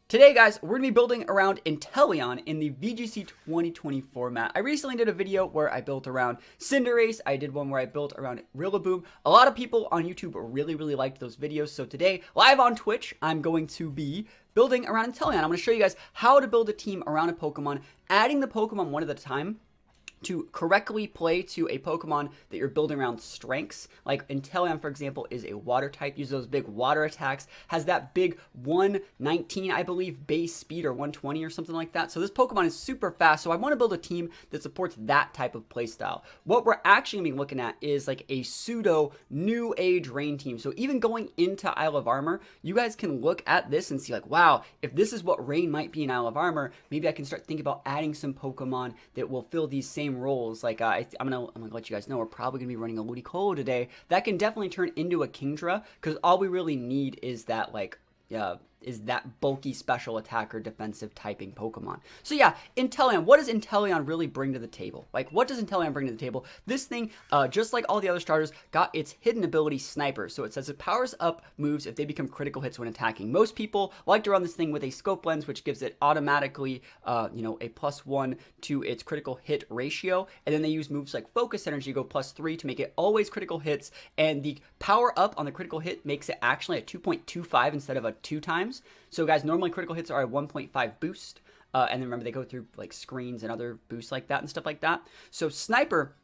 Today, guys, we're going to be building around Inteleon in the VGC 2020 format. I recently did a video where I built around Cinderace. I did one where I built around Rillaboom. A lot of people on YouTube really liked those videos. So today, live on Twitch, I'm going to be building around Inteleon. I'm going to show you guys how to build a team around a Pokemon, adding the Pokemon one at a time to correctly play to a Pokemon that you're building around strengths. Like Inteleon, for example, is a water type, uses those big water attacks, has that big 119, I believe, base speed, or 120 or something like that. So this Pokemon is super fast, so I want to build a team that supports that type of playstyle. What we're actually going to be looking at is like a pseudo new age rain team. So even going into Isle of Armor, you guys can look at this and see like, wow, if this is what rain might be in Isle of Armor, maybe I can start thinking about adding some Pokemon that will fill these same roles. Like I'm gonna let you guys know we're probably gonna be running a Ludicolo today that can definitely turn into a Kingdra, because all we really need is that bulky special attacker defensive typing Pokemon. So yeah, Inteleon, what does Inteleon really bring to the table? Like, what does Inteleon bring to the table? This thing, just like all the other starters, got its hidden ability Sniper. So it says it powers up moves if they become critical hits when attacking. Most people like to run this thing with a scope lens, which gives it automatically, a +1 to its critical hit ratio. And then they use moves like Focus Energy, go +3 to make it always critical hits. And the power up on the critical hit makes it actually a 2.25 instead of a 2 times. So guys, normally critical hits are a 1.5 boost, and then remember they go through like screens and other boosts like that and stuff like that. So Sniper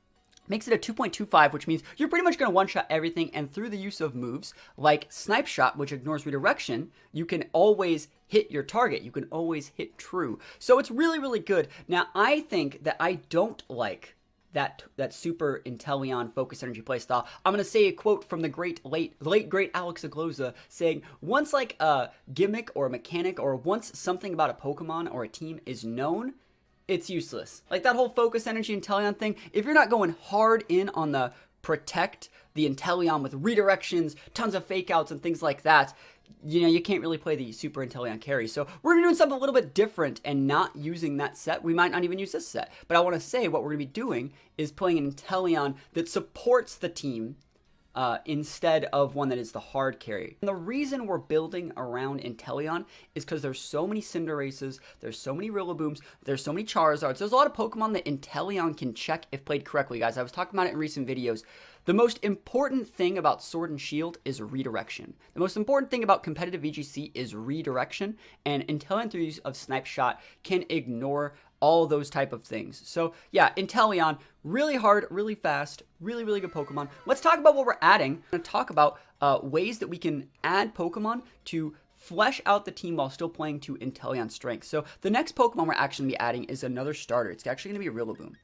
makes it a 2.25, which means you're pretty much going to one-shot everything, and through the use of moves like Snipe Shot, which ignores redirection, you can always hit your target. You can always hit true. So it's really good. Now, I think that I don't like that super Inteleon focus energy playstyle. I'm gonna say a quote from the late great Alex Agloza saying, once like a gimmick or a mechanic, or once something about a Pokemon or a team is known, it's useless. Like that whole focus energy Inteleon thing, if you're not going hard in on the protect the Inteleon with redirections, tons of fake outs and things like that, you can't really play the Super Inteleon carry. So we're going to be doing something a little bit different and not using that set. We might not even use this set. But I want to say what we're going to be doing is playing an Inteleon that supports the team instead of one that is the hard carry. And the reason we're building around Inteleon is because there's so many Cinderaces, there's so many Rillabooms, there's so many Charizards. There's a lot of Pokemon that Inteleon can check if played correctly, guys. I was talking about it in recent videos. The most important thing about Sword and Shield is redirection. The most important thing about competitive VGC is redirection, and Inteleon through use of Snipe Shot can ignore all those type of things. So yeah, Inteleon, really hard, really fast, really good Pokemon. Let's talk about what we're adding. I'm going to talk about ways that we can add Pokemon to flesh out the team while still playing to Inteleon's strength. So the next Pokemon we're actually going to be adding is another starter. It's actually going to be a Rillaboom.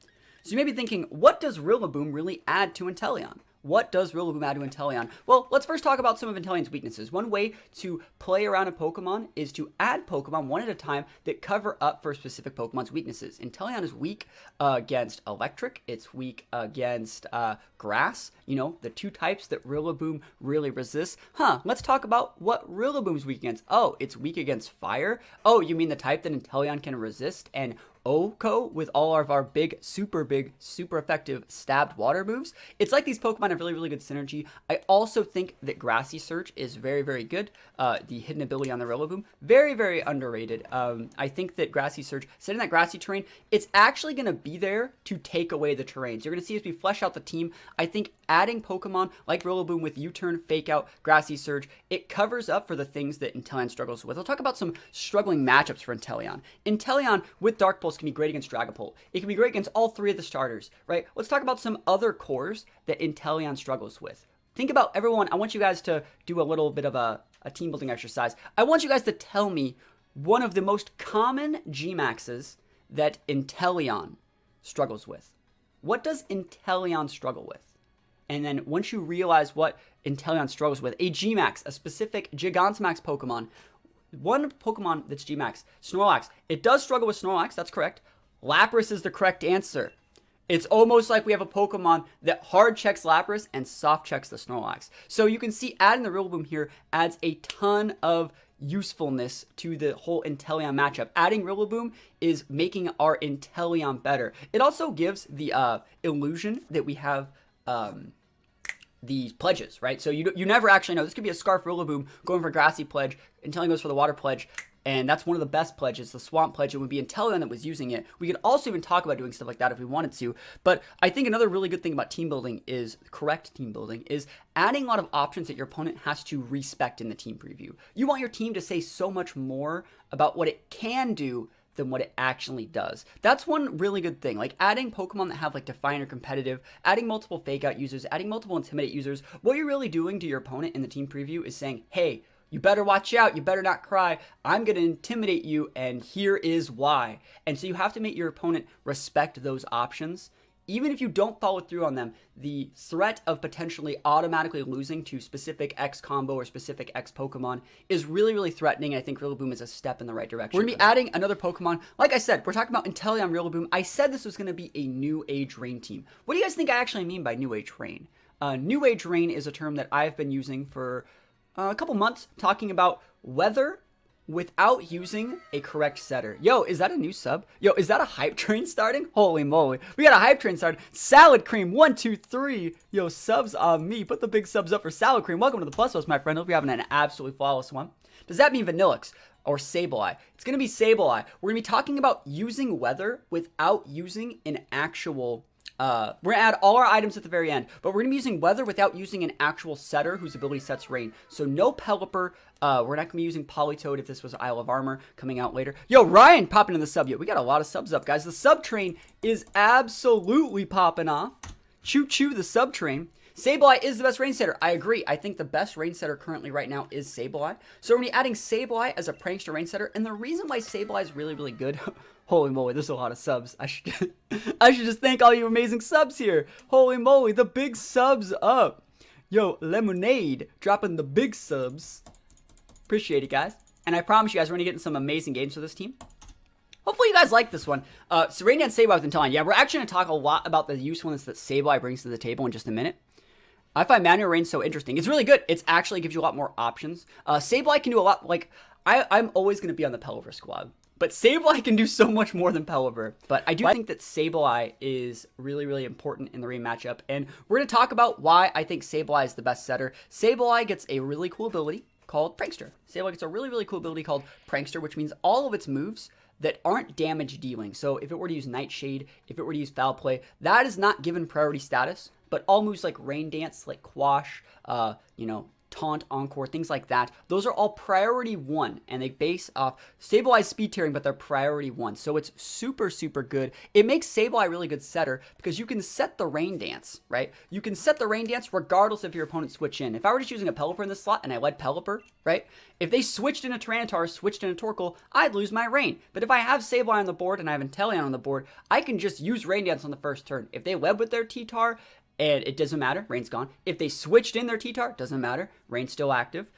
So you may be thinking, what does Rillaboom really add to Inteleon? What does Rillaboom add to Inteleon? Well, let's first talk about some of Inteleon's weaknesses. One way to play around a Pokemon is to add Pokemon one at a time that cover up for specific Pokemon's weaknesses. Inteleon is weak against Electric. It's weak against Grass. The two types that Rillaboom really resists. Let's talk about what Rillaboom's weak against. Oh, it's weak against Fire? Oh, you mean the type that Inteleon can resist and Oko with all of our super effective stabbed water moves? It's like these Pokemon have really good synergy. I also think that Grassy Surge is very good. The hidden ability on the Rillaboom, very underrated. I think that Grassy Surge, setting that grassy terrain, it's actually going to be there to take away the terrain. So you're going to see as we flesh out the team, I think adding Pokemon like Rillaboom with U-Turn, Fake Out, Grassy Surge, it covers up for the things that Inteleon struggles with. I'll talk about some struggling matchups for Inteleon. Inteleon with Dark Pulse can be great against Dragapult. It can be great against all three of the starters, right? Let's talk about some other cores that Inteleon struggles with. Think about everyone. I want you guys to do a little bit of a team building exercise. I want you guys to tell me one of the most common Gmaxes that Inteleon struggles with. What does Inteleon struggle with? And then once you realize what Inteleon struggles with, a Gmax, a specific Gigantamax Pokemon, one Pokemon that's Gmax, Snorlax. It does struggle with Snorlax, that's correct. Lapras is the correct answer. It's almost like we have a Pokemon that hard checks Lapras and soft checks the Snorlax. So you can see adding the Rillaboom here adds a ton of usefulness to the whole Inteleon matchup. Adding Rillaboom is making our Inteleon better. It also gives the illusion that we have these pledges, right? So you never actually know. This could be a Scarf Rillaboom going for Grassy Pledge, Inteleon goes for the Water Pledge. And that's one of the best pledges, the Swamp Pledge. It would be Inteleon that was using it. We could also even talk about doing stuff like that if we wanted to. But I think another really good thing about team building is, correct team building, is adding a lot of options that your opponent has to respect in the team preview. You want your team to say so much more about what it can do than what it actually does. That's one really good thing. Like adding Pokemon that have like Define or Competitive, adding multiple Fake Out users, adding multiple Intimidate users. What you're really doing to your opponent in the team preview is saying, hey, you better watch out. You better not cry. I'm going to intimidate you, and here is why. And so you have to make your opponent respect those options. Even if you don't follow through on them, the threat of potentially automatically losing to specific X combo or specific X Pokemon is really, really threatening. And I think Rillaboom is a step in the right direction. We're going to be adding another Pokemon. Like I said, we're talking about Inteleon Rillaboom. I said this was going to be a New Age Rain team. What do you guys think I actually mean by New Age Rain? New Age Rain is a term that I've been using for a couple months, talking about weather without using a correct setter. Yo, is that a new sub? Yo, is that a hype train starting? Holy moly. We got a hype train starting. Salad Cream, 1, 2, 3. Yo, subs on me. Put the big subs up for Salad Cream. Welcome to the Plus Host, my friend. Hope you're having an absolutely flawless one. Does that mean Vanillix or Sableye? It's going to be Sableye. We're going to be talking about using weather without using an actual we're going to add all our items at the very end, but we're going to be using weather without using an actual setter whose ability sets rain. So no Pelipper. We're not going to be using Politoed if this was Isle of Armor coming out later. Yo, Ryan popping in the sub. Yo, we got a lot of subs up, guys. The sub train is absolutely popping off. Choo choo, the sub train. Sableye is the best rain setter. I agree. I think the best rain setter currently right now is Sableye. So we're going to be adding Sableye as a prankster rain setter. And the reason why Sableye is really, really good... Holy moly, there's a lot of subs. I should just thank all you amazing subs here. Holy moly, the big subs up. Yo, Lemonade dropping the big subs. Appreciate it, guys. And I promise you guys, we're going to get in some amazing games for this team. Hopefully you guys like this one. So right now, Sableye with Inteleon. Yeah, we're actually going to talk a lot about the usefulness that Sableye brings to the table in just a minute. I find Manual Rain so interesting. It's really good. It actually gives you a lot more options. Sableye can do a lot, like, I'm always going to be on the Pelipper squad. But Sableye can do so much more than Pelipper. But I do think that Sableye is really, really important in the rain matchup. And we're going to talk about why I think Sableye is the best setter. Sableye gets a really cool ability called Prankster. Sableye gets a really, really cool ability called Prankster, which means all of its moves that aren't damage dealing. So if it were to use Nightshade, if it were to use Foul Play, that is not given priority status. But all moves like Rain Dance, like Quash, Taunt, Encore, things like that, those are all priority 1, and they base off Sableye's speed tiering, but they're priority 1, so it's super, super good. It makes Sableye a really good setter, because you can set the Rain Dance, right? You can set the Rain Dance regardless if your opponent switch in. If I were just using a Pelipper in this slot, and I led Pelipper, right? If they switched in a Tyranitar, switched in a Torkoal, I'd lose my Rain. But if I have Sableye on the board, and I have Inteleon on the board, I can just use Rain Dance on the first turn. If they led with their T-Tar, and it doesn't matter, Rain's gone. If they switched in their T-Tar, doesn't matter, Rain's still active.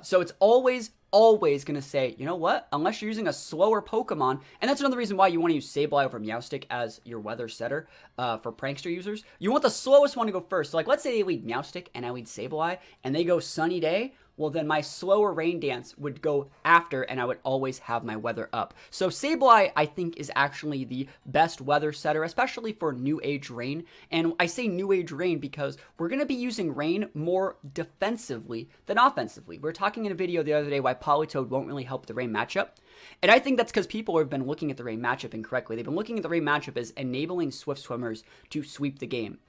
So it's always going to say, you know what, unless you're using a slower Pokemon, and that's another reason why you want to use Sableye over Meowstic as your weather setter for Prankster users. You want the slowest one to go first. So like, let's say they lead Meowstic and I lead Sableye, and they go Sunny Day. Well, then my slower Rain Dance would go after, and I would always have my weather up. So Sableye, I think, is actually the best weather setter, especially for New Age Rain. And I say New Age Rain because we're going to be using Rain more defensively than offensively. We were talking in a video the other day why Politoed won't really help the Rain matchup. And I think that's because people have been looking at the Rain matchup incorrectly. They've been looking at the Rain matchup as enabling Swift Swimmers to sweep the game.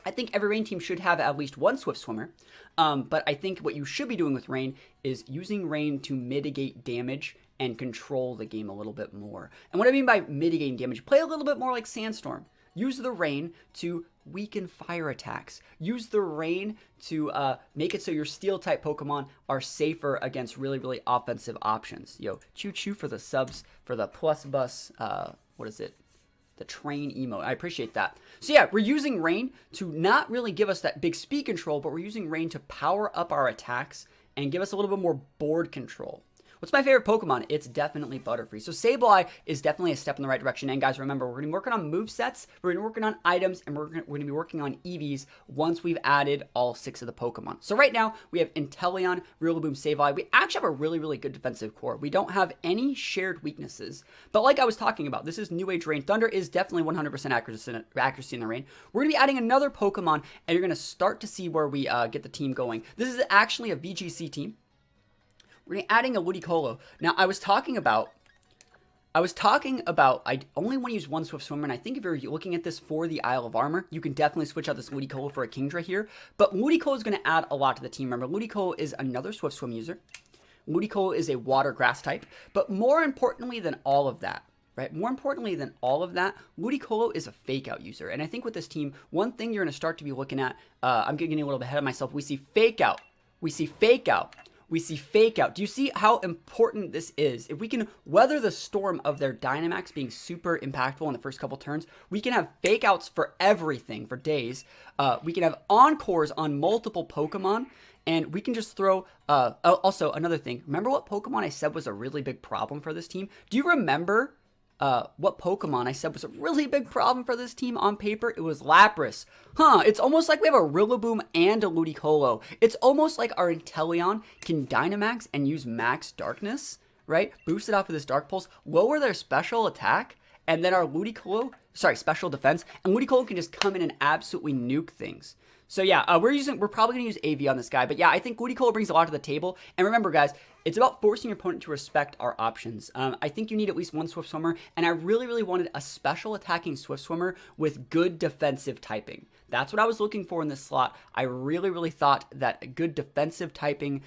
I think every Rain team should have at least one Swift Swimmer, but I think what you should be doing with Rain is using Rain to mitigate damage and control the game a little bit more. And what I mean by mitigating damage, play a little bit more like Sandstorm. Use the Rain to weaken fire attacks. Use the Rain to make it so your Steel-type Pokemon are safer against really, really offensive options. Yo, choo-choo for the subs, for the Plus Bus, what is it? The train emote. I appreciate that. So yeah, we're using Rain to not really give us that big speed control, but we're using Rain to power up our attacks and give us a little bit more board control. What's my favorite Pokemon? It's definitely Butterfree. So Sableye is definitely a step in the right direction. And guys, remember, we're going to be working on movesets, we're going to be working on items, and we're going to be working on EVs once we've added all 6 of the Pokemon. So right now, we have Inteleon, Rillaboom, Sableye. We actually have a really, really good defensive core. We don't have any shared weaknesses. But like I was talking about, this is New Age Rain. Thunder is definitely 100% accuracy in the rain. We're going to be adding another Pokemon, and you're going to start to see where we get the team going. This is actually a VGC team. we're adding a Ludicolo. Now, I was talking about I only want to use one Swift Swimmer, and I think if you're looking at this for the Isle of Armor, you can definitely switch out this Ludicolo for a Kingdra here. But Ludicolo is going to add a lot to the team. Remember, Ludicolo is another Swift Swim user. Ludicolo is a water grass type. But more importantly than all of that, right? More importantly than all of that, Ludicolo is a fake out user. And I think with this team, one thing you're going to start to be looking at, I'm getting a little bit ahead of myself. We see fake out. We see fake out. We see fake out. Do you see how important this is? If we can weather the storm of their Dynamax being super impactful in the first couple turns, we can have fake outs for everything for days. We can have encores on multiple Pokemon, and we can just throw, also another thing. Remember what Pokemon I said was a really big problem for this team? Do you remember what Pokemon I said was a really big problem for this team on paper? It was Lapras. It's almost like we have a Rillaboom and a Ludicolo. It's almost like our Inteleon can Dynamax and use Max Darkness, right? Boost it off with this Dark Pulse, lower their special attack, and then our special defense, and Ludicolo can just come in and absolutely nuke things. So yeah, we're probably going to use AV on this guy, but yeah, I think Ludicolo brings a lot to the table. And remember, guys, it's about forcing your opponent to respect our options. I think you need at least one Swift Swimmer, and I really, really wanted a special attacking Swift Swimmer with good defensive typing. That's what I was looking for in this slot. I really, really thought that a good defensive typing,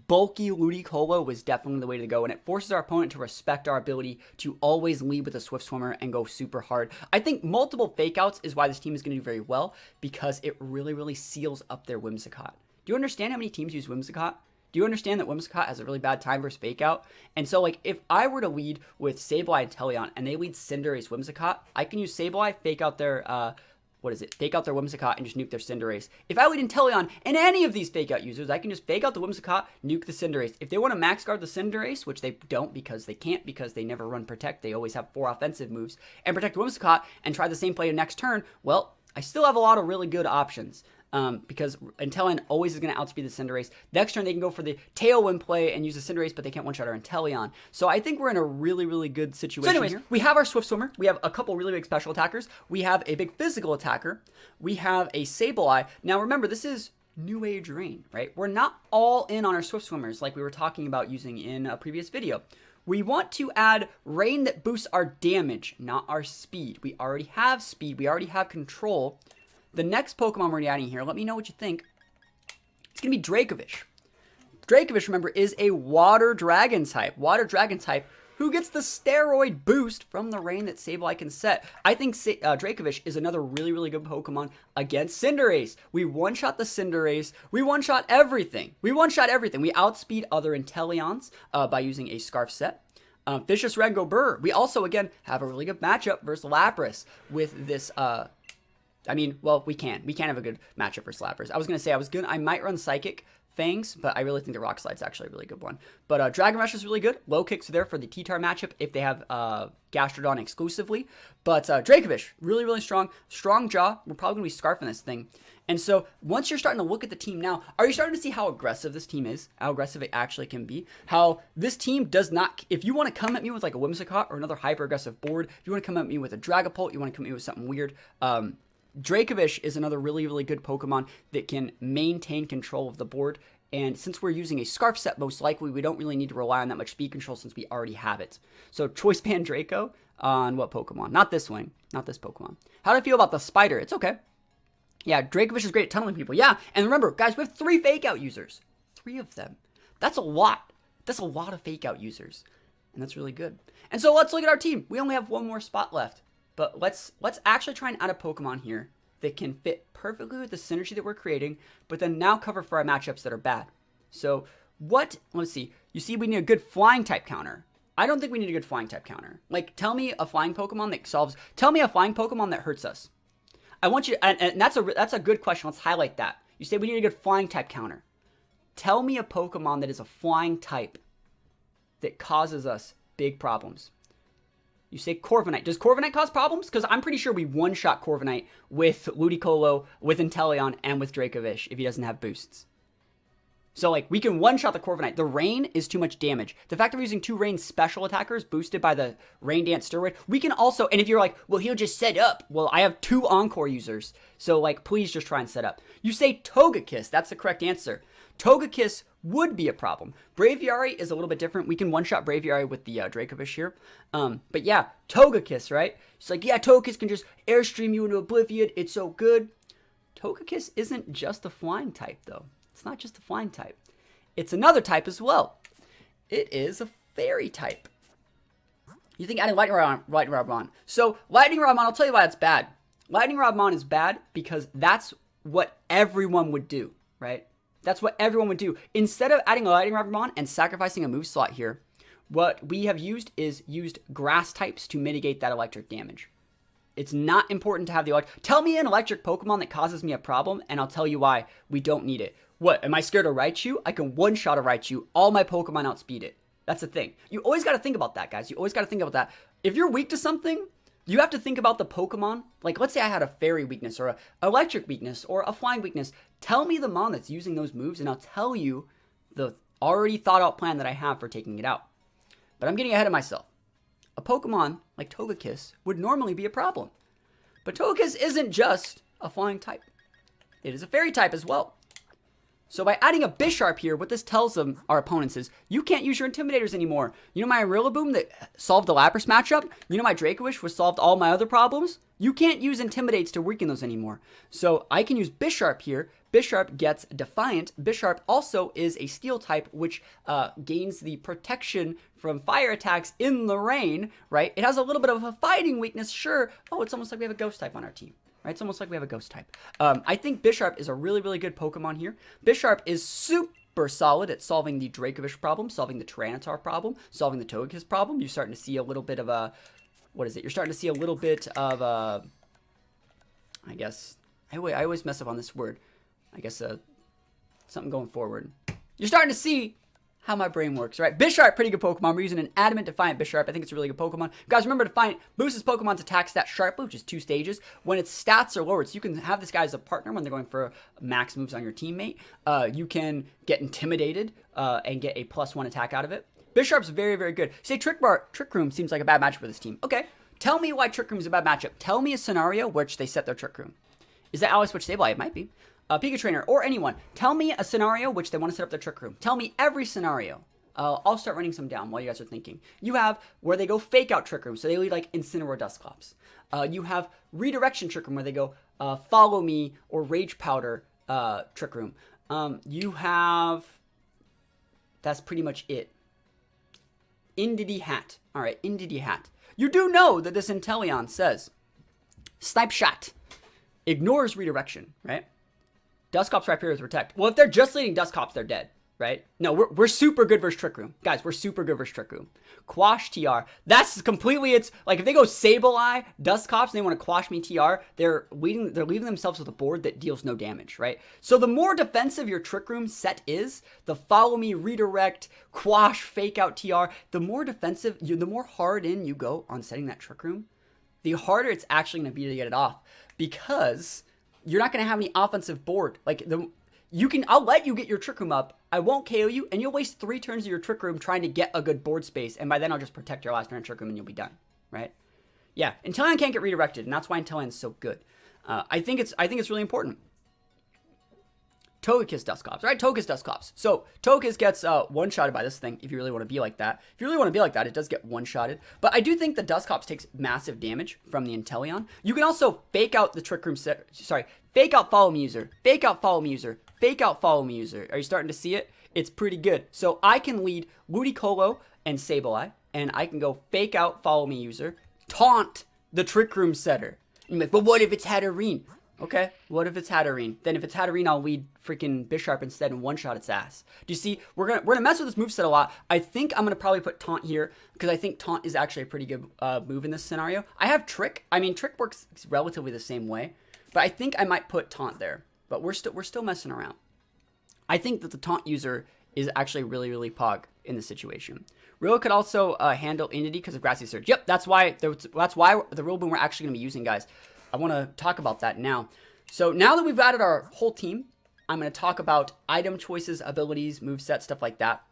bulky Ludicolo was definitely the way to go, and it forces our opponent to respect our ability to always lead with a Swift Swimmer and go super hard. I think multiple fake outs is why this team is going to do very well, because it really, really seals up their Whimsicott. Do you understand how many teams use Whimsicott? Do you understand that Whimsicott has a really bad time versus fake out? And so, like, if I were to lead with Sableye and Teleon, and they lead Cinderace Whimsicott, I can use Sableye, fake out their, fake out their Whimsicott and just nuke their Cinderace. If I lead Inteleon and any of these fake out users, I can just fake out the Whimsicott, nuke the Cinderace. If they want to max guard the Cinderace, which they don't because they can't, because they never run Protect, they always have 4 offensive moves, and protect the Whimsicott and try the same play next turn, well, I still have a lot of really good options. Because Inteleon always is going to outspeed the Cinderace. Next turn, they can go for the Tailwind play and use the Cinderace, but they can't one-shot our Inteleon. So I think we're in a really, really good situation. So anyways, here we have our Swift Swimmer. We have a couple really big special attackers. We have a big physical attacker. We have a Sableye. Now remember, this is New Age Rain, right? We're not all in on our Swift Swimmers like we were talking about using in a previous video. We want to add Rain that boosts our damage, not our speed. We already have speed. We already have control. The next Pokemon we're adding here, let me know what you think. It's going to be Dracovish. Dracovish, remember, is a Water Dragon type. Water Dragon type who gets the steroid boost from the rain that Sableye can set. I think Dracovish is another really, really good Pokemon against Cinderace. We one-shot the Cinderace. We one-shot everything. We outspeed other Inteleons by using a Scarf set. Vicious Rangobur. We also, again, have a really good matchup versus Lapras with this... we can have a good matchup for Slappers. I was going to say, I might run Psychic Fangs, but I really think the Rock Slide's actually a really good one. But Dragon Rush is really good. Low Kicks are there for the T-Tar matchup if they have Gastrodon exclusively. But Dracovish, really, really strong. Strong Jaw. We're probably going to be scarfing this thing. And so once you're starting to look at the team now, are you starting to see how aggressive this team is? How aggressive it actually can be? How this team does not... If you want to come at me with like a Whimsicott or another hyper-aggressive board, if you want to come at me with a Dragapult, you want to come at me with something weird... Dracovish is another really, really good Pokemon that can maintain control of the board. And since we're using a Scarf set, most likely, we don't really need to rely on that much speed control since we already have it. So Choice Band Draco on what Pokemon? Not this wing. Not this Pokemon. How do I feel about the Spider? It's okay. Yeah, Dracovish is great at tunneling people. Yeah, and remember, guys, we have 3 Fake Out users. 3 of them. That's a lot. That's a lot of Fake Out users. And that's really good. And so let's look at our team. We only have one more spot left. But let's actually try and add a Pokemon here that can fit perfectly with the synergy that we're creating, but then now cover for our matchups that are bad. So let's see. You see we need a good flying type counter. I don't think we need a good flying type counter. Like, tell me a flying Pokemon that hurts us. I want you, and that's a good question. Let's highlight that. You say we need a good flying type counter. Tell me a Pokemon that is a flying type that causes us big problems. You say Corviknight. Does Corviknight cause problems? Because I'm pretty sure we one-shot Corviknight with Ludicolo, with Inteleon, and with Dracovish if he doesn't have boosts. So, like, we can one-shot the Corviknight. The Rain is too much damage. The fact that we're using 2 Rain special attackers boosted by the Rain Dance Steroid, we can also, and if you're like, well, he'll just set up. Well, I have 2 Encore users. So, like, please just try and set up. You say Togekiss. That's the correct answer. Togekiss would be a problem. Braviary is a little bit different. We can one-shot Braviary with the Dracovish here. But yeah, Togekiss, right? It's like, yeah, Togekiss can just airstream you into oblivion. It's so good. Togekiss isn't just a flying type, though. It's not just a flying type. It's another type as well. It is a fairy type. You think adding Lightning Rod on. So, Lightning Rod on, I'll tell you why it's bad. Lightning Rod on is bad because that's what everyone would do, right? That's what everyone would do. Instead of adding a Lightning Rod on and sacrificing a move slot here, what we have used is grass types to mitigate that electric damage. It's not important to have the electric. Tell me an electric Pokemon that causes me a problem, and I'll tell you why we don't need it. What, am I scared of Raichu? I can one-shot a Raichu. All my Pokemon outspeed it. That's the thing. You always got to think about that, guys. You always got to think about that. If you're weak to something, you have to think about the Pokemon. Like, let's say I had a fairy weakness or an electric weakness or a flying weakness. Tell me the mon that's using those moves, and I'll tell you the already thought out plan that I have for taking it out. But I'm getting ahead of myself. A Pokemon like Togekiss would normally be a problem. But Togekiss isn't just a flying type. It is a fairy type as well. So by adding a Bisharp here, what this tells them, our opponents, is you can't use your Intimidators anymore. You know my Rillaboom that solved the Lapras matchup? You know my Dracovish which solved all my other problems? You can't use Intimidates to weaken those anymore. So I can use Bisharp here. Bisharp gets Defiant. Bisharp also is a Steel type, which gains the protection from fire attacks in the rain, right? It has a little bit of a fighting weakness, sure. Oh, it's almost like we have a Ghost type on our team. Right? It's almost like we have a Ghost type. I think Bisharp is a really, really good Pokemon here. Bisharp is super solid at solving the Dracovish problem, solving the Tyranitar problem, solving the Togekiss problem. You're starting to see a little bit of a... What is it? You're starting to see a little bit of a... I guess... I always mess up on this word. I guess something going forward. You're starting to see how my brain works, right? Bisharp, pretty good Pokemon. We're using an Adamant Defiant Bisharp. I think it's a really good Pokemon. Guys, remember Defiant boosts his Pokemon's attack stat sharply, which is 2 stages, when its stats are lowered. So you can have this guy as a partner when they're going for max moves on your teammate. You can get intimidated and get a +1 attack out of it. Bisharp's very, very good. Say Trick Room seems like a bad matchup for this team. Okay, tell me why Trick Room is a bad matchup. Tell me a scenario which they set their Trick Room. Is that Ally Switch Sableye? It might be. Pika Trainer, or anyone. Tell me a scenario which they want to set up their Trick Room. Tell me every scenario. I'll start writing some down while you guys are thinking. You have where they go fake out Trick Room, so they lead like Incineroar Dusclops. You have redirection Trick Room where they go Follow Me or Rage Powder Trick Room. You have... That's pretty much it. Indity Hat. Alright, Indity Hat. You do know that this Inteleon says Snipe Shot ignores redirection, right? Dusclops Rhyperior with Protect. Well, if they're just leading Dusclops, they're dead, right? No, we're super good versus Trick Room. Guys, we're super good versus Trick Room. Quash TR. That's completely, it's like if they go Sableye, Dusclops, and they want to quash me TR, they're leaving themselves with a board that deals no damage, right? So the more defensive your Trick Room set is, the Follow Me, Redirect, Quash, Fake Out TR, the more defensive, the more hard in you go on setting that Trick Room, the harder it's actually going to be to get it off, because you're not going to have any offensive board. Like, I'll let you get your Trick Room up, I won't KO you, and you'll waste 3 turns of your Trick Room trying to get a good board space, and by then I'll just protect your last turn Trick Room and you'll be done, right? Yeah, Inteleon can't get redirected, and that's why Inteleon's so good. I think it's really important. Togekiss Dusclops, right? Togekiss Dusclops. So, Togekiss gets one-shotted by this thing, if you really want to be like that. If you really want to be like that, it does get one-shotted. But I do think the Dusclops takes massive damage from the Inteleon. You can also fake out the Trick Room set, fake out Follow Me User, fake out Follow Me User, fake out Follow Me User. Are you starting to see it? It's pretty good. So, I can lead Ludicolo and Sableye, and I can go fake out Follow Me User, taunt the Trick Room setter. And you're like, but what if it's Hatterene? Okay, what if it's Hatterene? Then if it's Hatterene, I'll lead freaking Bisharp instead and one-shot its ass. Do you see? We're gonna mess with this moveset a lot. I think I'm gonna probably put Taunt here because I think Taunt is actually a pretty good move in this scenario. I have Trick. I mean, Trick works relatively the same way, but I think I might put Taunt there. But we're still messing around. I think that the Taunt user is actually really, really pog in this situation. Rilla could also handle Indity because of Grassy Surge. Yep, that's why the Rillaboom we're actually gonna be using, guys. I want to talk about that now. So now that we've added our whole team, I'm going to talk about item choices, abilities, moveset, stuff like that.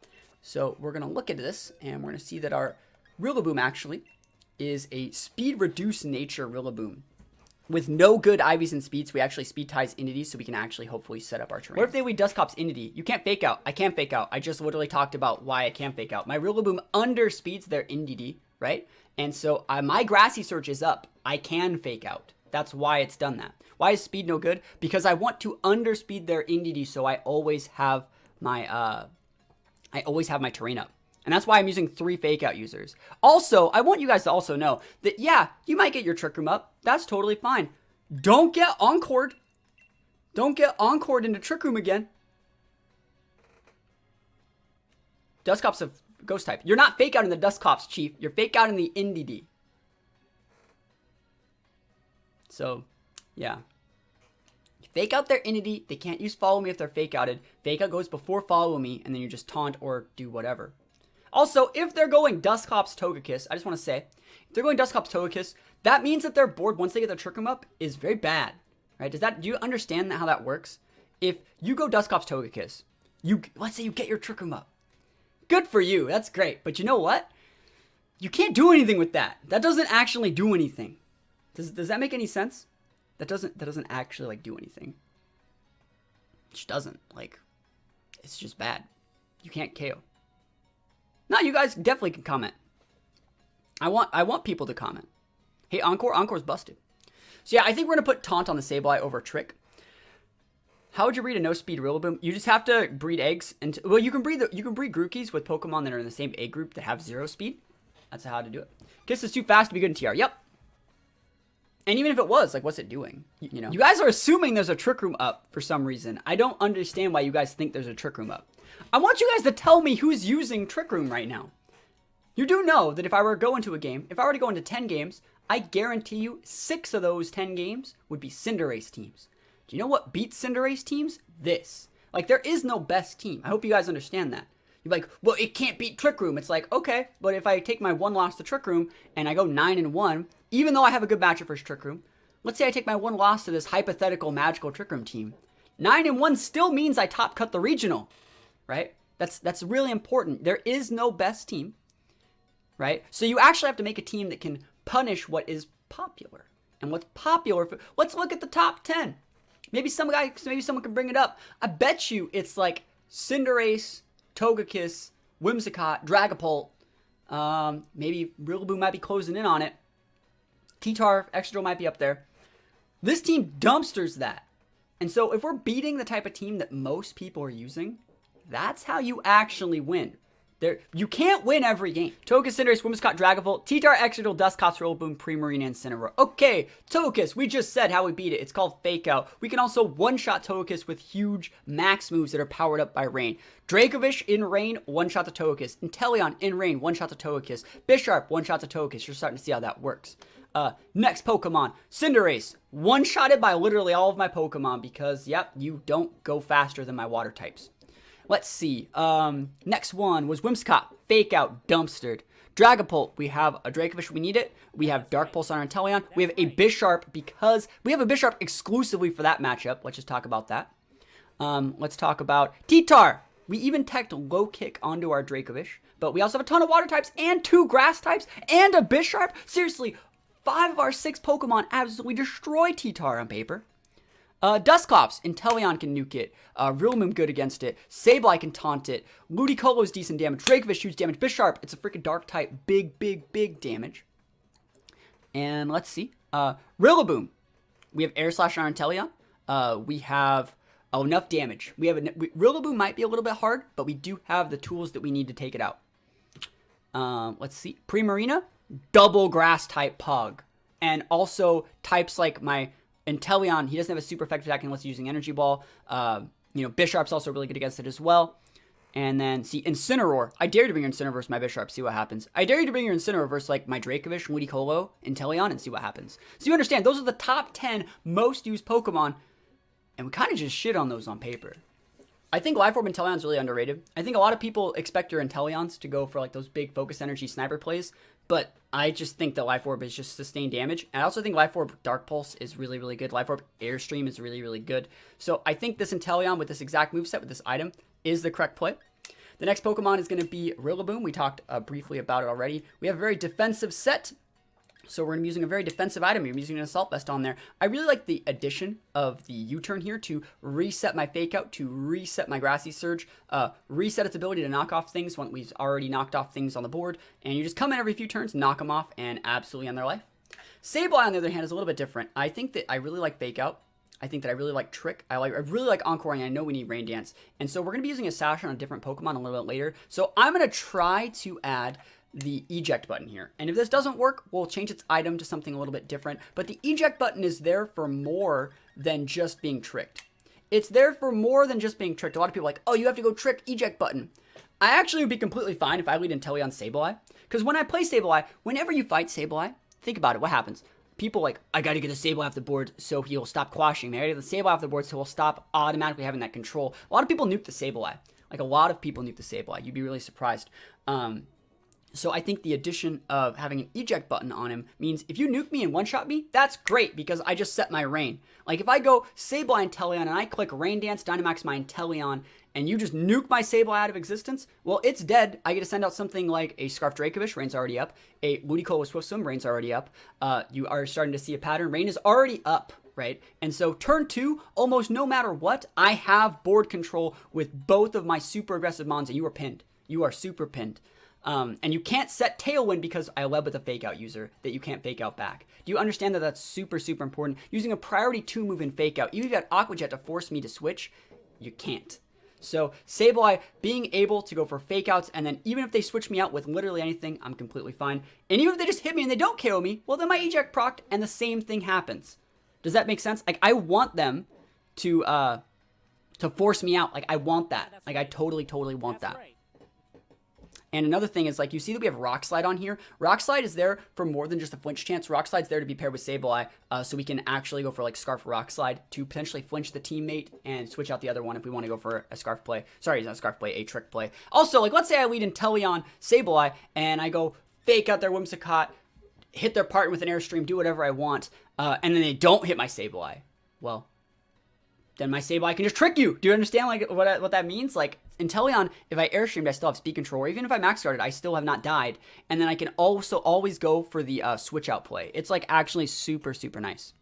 So we're going to look at this, and we're going to see that our Rillaboom actually is a speed reduced nature Rillaboom. with no good IVs and speeds, we actually speed ties into these so we can actually hopefully set up our terrain. What if they lead Dusclops into D? You can't fake out. I can't fake out. I just literally talked about why I can't fake out. My Rillaboom underspeeds their NDD, right? And so my Grassy Surge is up. I can fake out. That's why it's done that. Why is speed no good? Because I want to underspeed their NDD so I always have my terrain up. And that's why I'm using 3 fake out users. Also, I want you guys to also know that, yeah, you might get your Trick Room up. That's totally fine. Don't get Encored. Don't get Encored into Trick Room again. Dusclops of Ghost type. You're not fake out in the Dusclops, Chief. You're fake out in the NDD. So, yeah. Fake out their NDD. They can't use Follow Me if they're fake outed. Fake out goes before Follow Me, and then you just taunt or do whatever. Also, if they're going Dusclops Togekiss, I just want to say, if they're going Dusclops Togekiss, that means that their board, once they get their Trick Room up, is very bad. Right? Do you understand how that works? If you go Dusclops Togekiss, let's say you get your Trick Room up. Good for you. That's great. But you know what? You can't do anything with that. That doesn't actually do anything. Does that make any sense? That doesn't actually do anything. It just doesn't. It's just bad. You can't KO. No, you guys definitely can comment. I want people to comment. Hey, Encore's busted. So yeah, I think we're gonna put Taunt on the Sableye over Trick. How would you breed a no-speed Rillaboom? You just have to breed eggs, and well, you can breed Grookeys with Pokemon that are in the same egg group that have 0 speed. That's how to do it. Kiss is too fast to be good in TR. Yep. And even if it was, what's it doing? You know, you guys are assuming there's a Trick Room up for some reason. I don't understand why you guys think there's a Trick Room up. I want you guys to tell me who's using Trick Room right now. You do know that if I were to go into a game, if I were to go into 10 games, I guarantee you 6 of those 10 games would be Cinderace teams. Do you know what beats Cinderace teams? This. There is no best team. I hope you guys understand that. You're like, well, it can't beat Trick Room. It's like, okay, but if I take my 1 loss to Trick Room and I go 9-1, even though I have a good matchup for Trick Room, let's say I take my 1 loss to this hypothetical magical Trick Room team. 9-1 still means I top cut the regional, right? That's really important. There is no best team, right? So you actually have to make a team that can punish what is popular. And what's popular, let's look at the top 10. Maybe someone can bring it up. I bet you it's Cinderace, Togekiss, Whimsicott, Dragapult. Maybe Rillaboom might be closing in on it. T-Tar, Excadrill might be up there. This team dumpsters that. And so if we're beating the type of team that most people are using, that's how you actually win. You can't win every game. Togekiss, Cinderace, Whimsicott, Dragapult, T-Tar, Excadrill, Dusclops, Rillaboom, Primarina, and Incineroar. Okay, Togekiss, we just said how we beat it. It's called Fake Out. We can also one-shot Togekiss with huge max moves that are powered up by Rain. Dracovish in Rain, one-shot to Togekiss. Inteleon in Rain, one-shot to Togekiss. Bisharp, one-shot to Togekiss. You're starting to see how that works. Next Pokemon, Cinderace, one-shotted by literally all of my Pokemon because, yep, you don't go faster than my water types. Let's see. Next one was Whimsicott. Fake Out. Dumpstered. Dragapult. We have a Dracovish. We need it. We have Dark Pulse on our Inteleon. We have a Bisharp because we have a Bisharp exclusively for that matchup. Let's just talk about that. Let's talk about T-Tar. We even teched Low Kick onto our Dracovish. But we also have a ton of water types and 2 grass types and a Bisharp. Seriously, 5 of our 6 Pokemon absolutely destroy T-Tar on paper. Dusclops, Inteleon can nuke it. Rillaboom good against it. Sableye can taunt it. Ludicolo's decent damage. Dracovish huge damage. Bisharp, it's a freaking dark type. Big damage. And let's see. Rillaboom. We have Air Slash on our Inteleon. We have enough damage. Rillaboom might be a little bit hard, but we do have the tools that we need to take it out. Let's see. Primarina, double grass type Pug. And also types like my Inteleon, he doesn't have a super effective attack unless he's using Energy Ball. Bisharp's also really good against it as well. And then, see, Incineroar. I dare you to bring your Incineroar versus my Bisharp, see what happens. I dare you to bring your Incineroar versus, my Dracovish, Ludicolo, Inteleon, and see what happens. So you understand, those are the top 10 most used Pokemon, and we kind of just shit on those on paper. I think Life Orb Inteleon is really underrated. I think a lot of people expect your Inteleons to go for, those big Focus Energy Sniper plays, but I just think that Life Orb is just sustained damage. And I also think Life Orb Dark Pulse is really, really good. Life Orb Airstream is really, really good. So I think this Inteleon with this exact moveset, with this item, is the correct play. The next Pokemon is going to be Rillaboom. We talked briefly about it already. We have a very defensive set. So we're going to be using a very defensive item. We're using an assault vest on there. I really like the addition of the U-turn here to reset my fake out, to reset my grassy surge, reset its ability to knock off things when we've already knocked off things on the board. And you just come in every few turns, knock them off, and absolutely end their life. Sableye, on the other hand, is a little bit different. I think that I really like fake out. I think that I really like Trick. I really like Encore, and I know we need Rain Dance. And so we're going to be using a Sash on a different Pokemon a little bit later. So I'm going to try to add the eject button here. And if this doesn't work, we'll change its item to something a little bit different. But the eject button is there for more than just being tricked. It's there for more than just being tricked. A lot of people are like, oh, you have to go trick eject button. I actually would be completely fine if I lead Inteleon Sableye. Because when I play Sableye, whenever you fight Sableye, think about it, what happens? People like, I gotta get the Sableye off the board so he'll stop quashing. I gotta get the Sableye off the board so he'll stop automatically having that control. A lot of people nuke the Sableye. Like, a lot of people nuke the Sableye. You'd be really surprised. So I think the addition of having an eject button on him means if you nuke me and one-shot me, that's great because I just set my rain. Like if I go Sableye Inteleon and I click Rain Dance, Dynamax my Inteleon, and you just nuke my Sableye out of existence, well, it's dead. I get to send out something like a Scarf Dracovish, rain's already up. A Ludicolo with Swift Swim, rain's already up. You are starting to see a pattern. Rain is already up, right? And so turn 2, almost no matter what, I have board control with both of my super aggressive mons, and you are pinned. You are super pinned. And you can't set Tailwind because I led with a fake out user that you can't fake out back. Do you understand that that's super, super important? Using a priority 2 move in fake out, even if you had Aqua Jet to force me to switch, you can't. So Sableye being able to go for fake outs, and then even if they switch me out with literally anything, I'm completely fine. And even if they just hit me and they don't KO me, well then my eject procced and the same thing happens. Does that make sense? Like I want them to force me out. Like I want that. Like I totally want that. And another thing is, like, you see that we have Rock Slide on here. Rock Slide is there for more than just a flinch chance. Rock Slide's there to be paired with Sableye, so we can actually go for, like, Scarf Rock Slide to potentially flinch the teammate and switch out the other one if we want to go for a Scarf play. Sorry, not a Scarf play, a Trick play. Also, like, let's say I lead Inteleon Sableye, and I go fake out their Whimsicott, hit their partner with an Airstream, do whatever I want, and then they don't hit my Sableye. Well, then my Sableye can just trick you. Do you understand, like, what that means? Like, Inteleon, if I Airstreamed, I still have speed control. Or even if I max guarded, I still have not died. And then I can also always go for the switch out play. It's, like, actually super, super nice.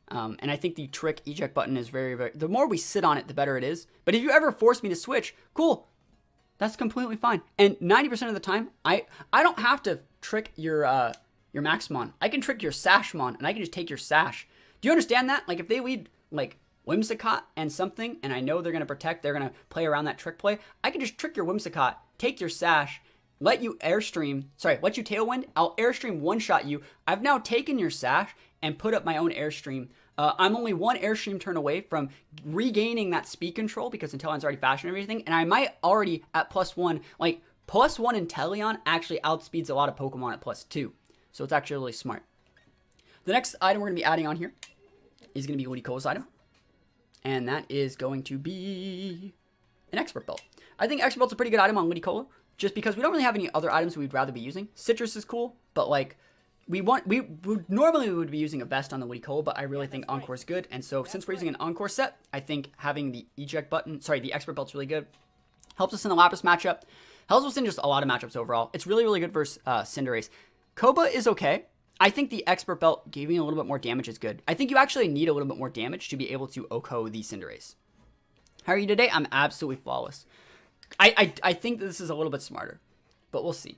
And I think the trick eject button is very, very... The more we sit on it, the better it is. But if you ever force me to switch, cool. That's completely fine. And 90% of the time, I don't have to trick your Maxmon. I can trick your Sashmon, and I can just take your Sash. Do you understand that? Like, if they lead, like... Whimsicott and something, and I know they're going to protect, they're going to play around that trick play, I can just trick your Whimsicott, take your Sash, let you Airstream, let you Tailwind, I'll Airstream one-shot you. I've now taken your Sash and put up my own Airstream. I'm only one Airstream turn away from regaining that speed control because Inteleon's already fast and everything, and I might already at +1, like, +1 Inteleon actually outspeeds a lot of Pokemon at +2, so it's actually really smart. The next item we're going to be adding on here is going to be Ludicolo's item. And that is going to be an Expert Belt. I think Expert Belt's a pretty good item on Ludicolo, just because we don't really have any other items we'd rather be using. Citrus is cool, but like we normally would be using a vest on the Ludicolo, but I really think Encore is good. And so since we're using an Encore set, I think having the eject button, the Expert Belt's really good. Helps us in the Lapras matchup. Helps us in just a lot of matchups overall. It's really, really good versus Cinderace. Koba is okay. I think the Expert Belt giving a little bit more damage is good. I think you actually need a little bit more damage to be able to OHKO the Cinderace. How are you today? I'm absolutely flawless. I think that this is a little bit smarter, but we'll see.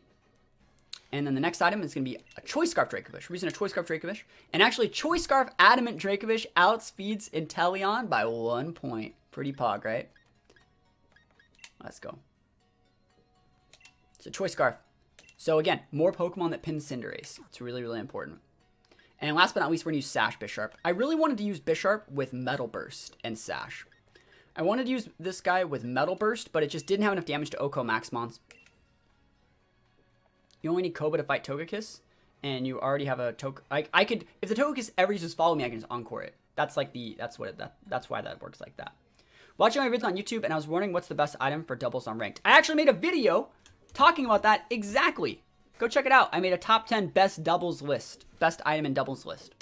And then the next item is going to be a Choice Scarf Dracovish. We're using a Choice Scarf Dracovish. And actually, Choice Scarf Adamant Dracovish outspeeds Inteleon by 1 point. Pretty pog, right? Let's go. So Choice Scarf. So again, more Pokemon that pin Cinderace. It's really, really important. And last but not least, we're going to use Sash Bisharp. I really wanted to use Bisharp with Metal Burst and Sash. I wanted to use this guy with Metal Burst, but it just didn't have enough damage to OHKO Maxmons. You only need Koba to fight Togekiss, and you already have a I could, if the Togekiss ever uses Follow Me, I can just Encore it. That's like that's why that works like that. Watching my vids on YouTube, and I was wondering what's the best item for doubles on ranked. I actually made a video talking about that exactly. Go check it out. I made a top 10 best doubles list. Best item in doubles list.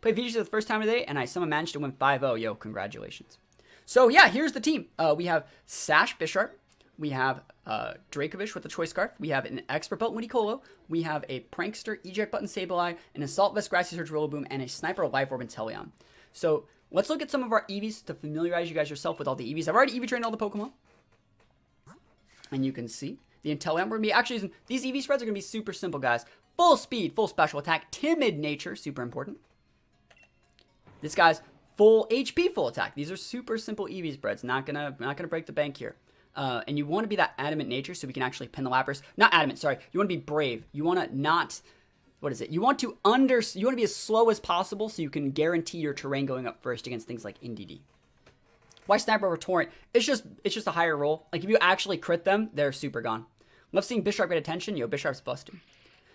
Played VGC for the first time today, and I somehow managed to win 5-0. Yo, congratulations. So, yeah, here's the team. We have Sash Bisharp. We have Dracovish with the Choice Scarf. We have an Expert Belt Ludicolo. We have a Prankster, Eject Button Sableye, an Assault Vest Grassy Surge Rillaboom, and a Sniper Life Orb Inteleon. So let's look at some of our EVs to familiarize you guys yourself with all the EVs. I've already EV trained all the Pokemon. And you can see the Inteleon. We're going to be actually using, these EV spreads are going to be super simple, guys. Full speed, full special attack, timid nature, super important. This guy's full HP, full attack. These are super simple EV spreads. Not gonna break the bank here. And you want to be that adamant nature so we can actually pin the Lapras. Not adamant, sorry. You want to be brave. You want to not, what is it? You want to be as slow as possible so you can guarantee your terrain going up first against things like NDD. Why Sniper over Torrent? It's just a higher roll. Like if you actually crit them, they're super gone. Love seeing Bisharp get attention. Yo, Bisharp's busted.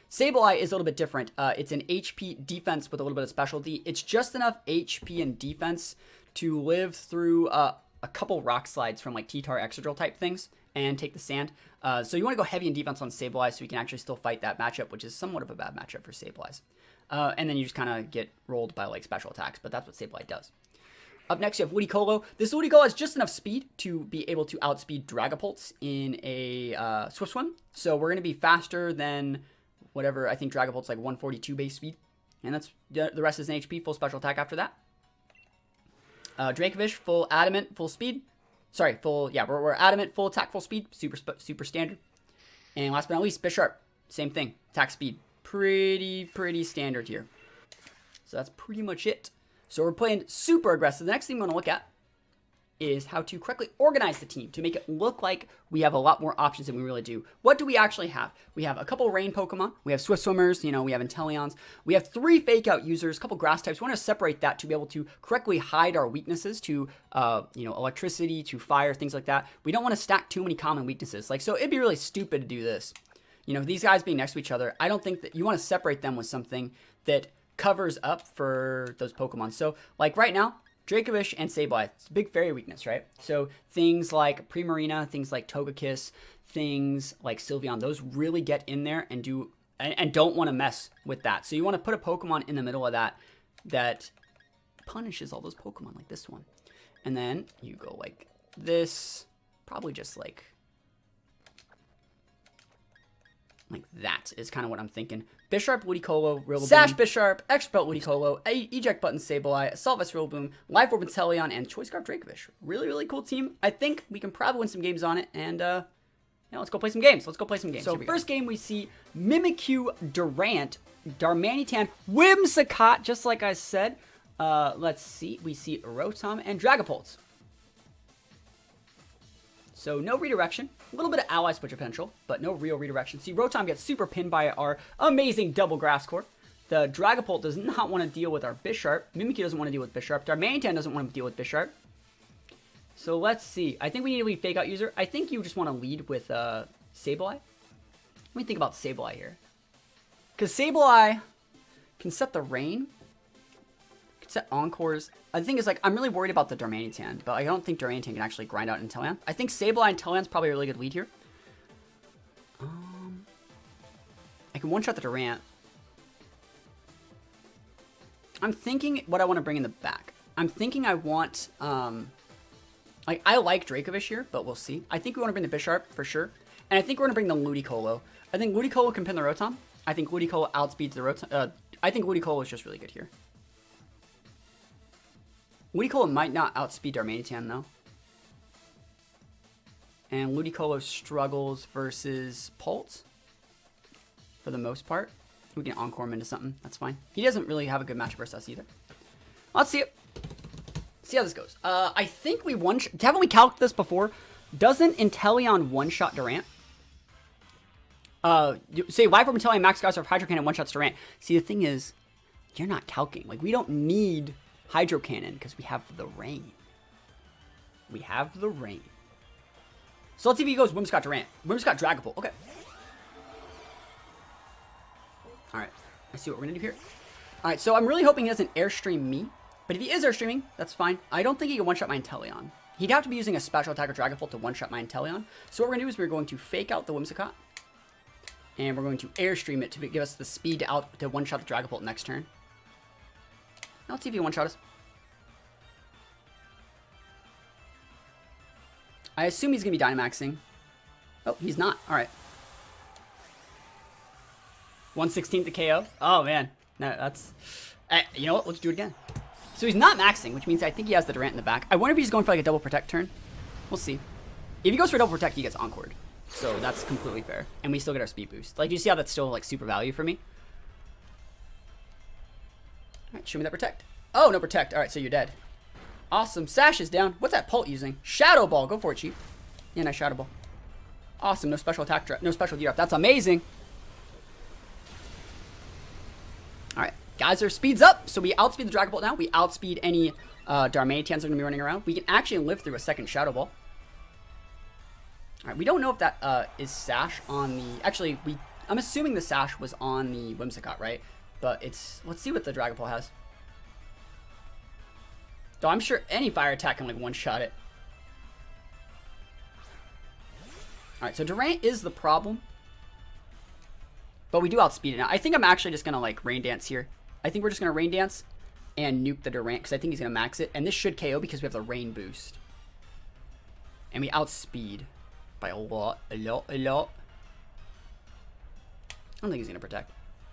Sableye is a little bit different. It's an HP defense with a little bit of specialty. It's just enough HP and defense to live through a couple rock slides from like T-Tar Excadrill type things and take the sand. So you want to go heavy in defense on Sableye so we can actually still fight that matchup, which is somewhat of a bad matchup for Sableyes. And then you just kind of get rolled by like special attacks, but that's what Sableye does. Up next, you have Ludicolo. This Ludicolo has just enough speed to be able to outspeed Dragapults in a Swift Swim. So we're going to be faster than whatever, I think Dragapult's like 142 base speed. And that's the rest is an HP, full special attack after that. Dracovish, full adamant, full speed. Sorry, we're adamant, full attack, full speed, super standard. And last but not least, Bisharp, same thing, attack speed. Pretty standard here. So that's pretty much it. So we're playing super aggressive. The next thing we want to look at is how to correctly organize the team to make it look like we have a lot more options than we really do. What do we actually have? We have a couple rain Pokemon. We have Swift Swimmers, we have Inteleons. We have 3 Fake Out users, a couple grass types. We want to separate that to be able to correctly hide our weaknesses to, electricity, to fire, things like that. We don't want to stack too many common weaknesses. So it'd be really stupid to do this. These guys being next to each other, I don't think that you want to separate them with something that covers up for those Pokemon. So like right now, Dracovish and Sableye, it's a big fairy weakness, right? So things like Primarina, things like Togekiss, things like Sylveon, those really get in there and don't want to mess with that. So you want to put a Pokemon in the middle of that punishes all those Pokemon, like this one. And then you go like this, probably just like that is kind of what I'm thinking. Bisharp, Ludicolo, Rillaboom, Sash Bisharp, Expert Belt Ludicolo, Eject Button Sableye, Assault Vest Rillaboom, Life Orb Inteleon, and Choice Scarf Dracovish. Really cool team. I think we can probably win some games on it, and let's go play some games. So first game we see Mimikyu, Durant, Darmanitan, Whimsicott, just like I said. Let's see. We see Rotom and Dragapult. So no redirection, a little bit of ally switch potential, but no real redirection. See, Rotom gets super pinned by our amazing double grass core. The Dragapult does not want to deal with our Bisharp. Mimikyu doesn't want to deal with Bisharp. Darmanitan doesn't want to deal with Bisharp. So let's see. I think we need to lead Fake Out user. I think you just want to lead with Sableye. Let me think about Sableye here. Because Sableye can set the rain. Set Encores. The thing is, I'm really worried about the Darmanitan, but I don't think Darmanitan can actually grind out Inteleon. I think Sableye and Inteleon's probably a really good lead here. I can one-shot the Durant. I'm thinking what I want to bring in the back. I'm thinking I want, I like Dracovish here, but we'll see. I think we want to bring the Bisharp for sure. And I think we're going to bring the Ludicolo. I think Ludicolo can pin the Rotom. I think Ludicolo outspeeds the Rotom. I think Ludicolo is just really good here. Ludicolo might not outspeed Darmanitan, though. And Ludicolo struggles versus Pult, for the most part. We can Encore him into something. That's fine. He doesn't really have a good matchup versus us either. Let's see it. See how this goes. I think we haven't we calced this before? Doesn't Inteleon one-shot Durant? Say Life Orb Inteleon, Max Guys, or Hydro Cannon one-shots Durant. See, the thing is, you're not calcing. We don't need Hydro Cannon because we have the rain. So let's see if he goes Whimsicott Durant. Whimsicott Dragapult. Okay. Alright. I see what we're going to do here. Alright, so I'm really hoping he doesn't Airstream me. But if he is Airstreaming, that's fine. I don't think he can one-shot my Inteleon. He'd have to be using a special attack or Dragapult to one-shot my Inteleon. So what we're going to do is we're going to Fake Out the Whimsicott. And we're going to Airstream it to give us the speed to one-shot the Dragapult next turn. Now let's see if he one-shot us. I assume he's going to be Dynamaxing. Oh, he's not. All right. 1/16 to KO. Oh, man. No, that's... you know what? Let's do it again. So he's not maxing, which means I think he has the Durant in the back. I wonder if he's going for like a double protect turn. We'll see. If he goes for a double protect, he gets encored. So that's completely fair. And we still get our speed boost. Like, do you see how that's still like super value for me? All right, show me that protect. Oh, no protect. All right, so you're dead. Awesome. Sash is down. What's that Pult using? Shadow Ball. Go for it, Chief. Yeah, nice Shadow Ball. Awesome. No special attack drop. No special D-drop. That's amazing. All right. Geyser speeds up. So we outspeed the Dragon Bolt now. We outspeed any Darmanians that are going to be running around. We can actually live through a second Shadow Ball. All right. We don't know if that is Sash on the... Actually, I'm assuming the Sash was on the Whimsicott, right? But it's... Let's see what the Dragon Bolt has. Though I'm sure any fire attack can like one-shot it. Alright, so Durant is the problem. But we do outspeed it now. I think I'm actually just going to like Rain Dance here. I think we're just going to Rain Dance and nuke the Durant because I think he's going to max it. And this should KO because we have the Rain boost. And we outspeed by a lot. I don't think he's going to protect.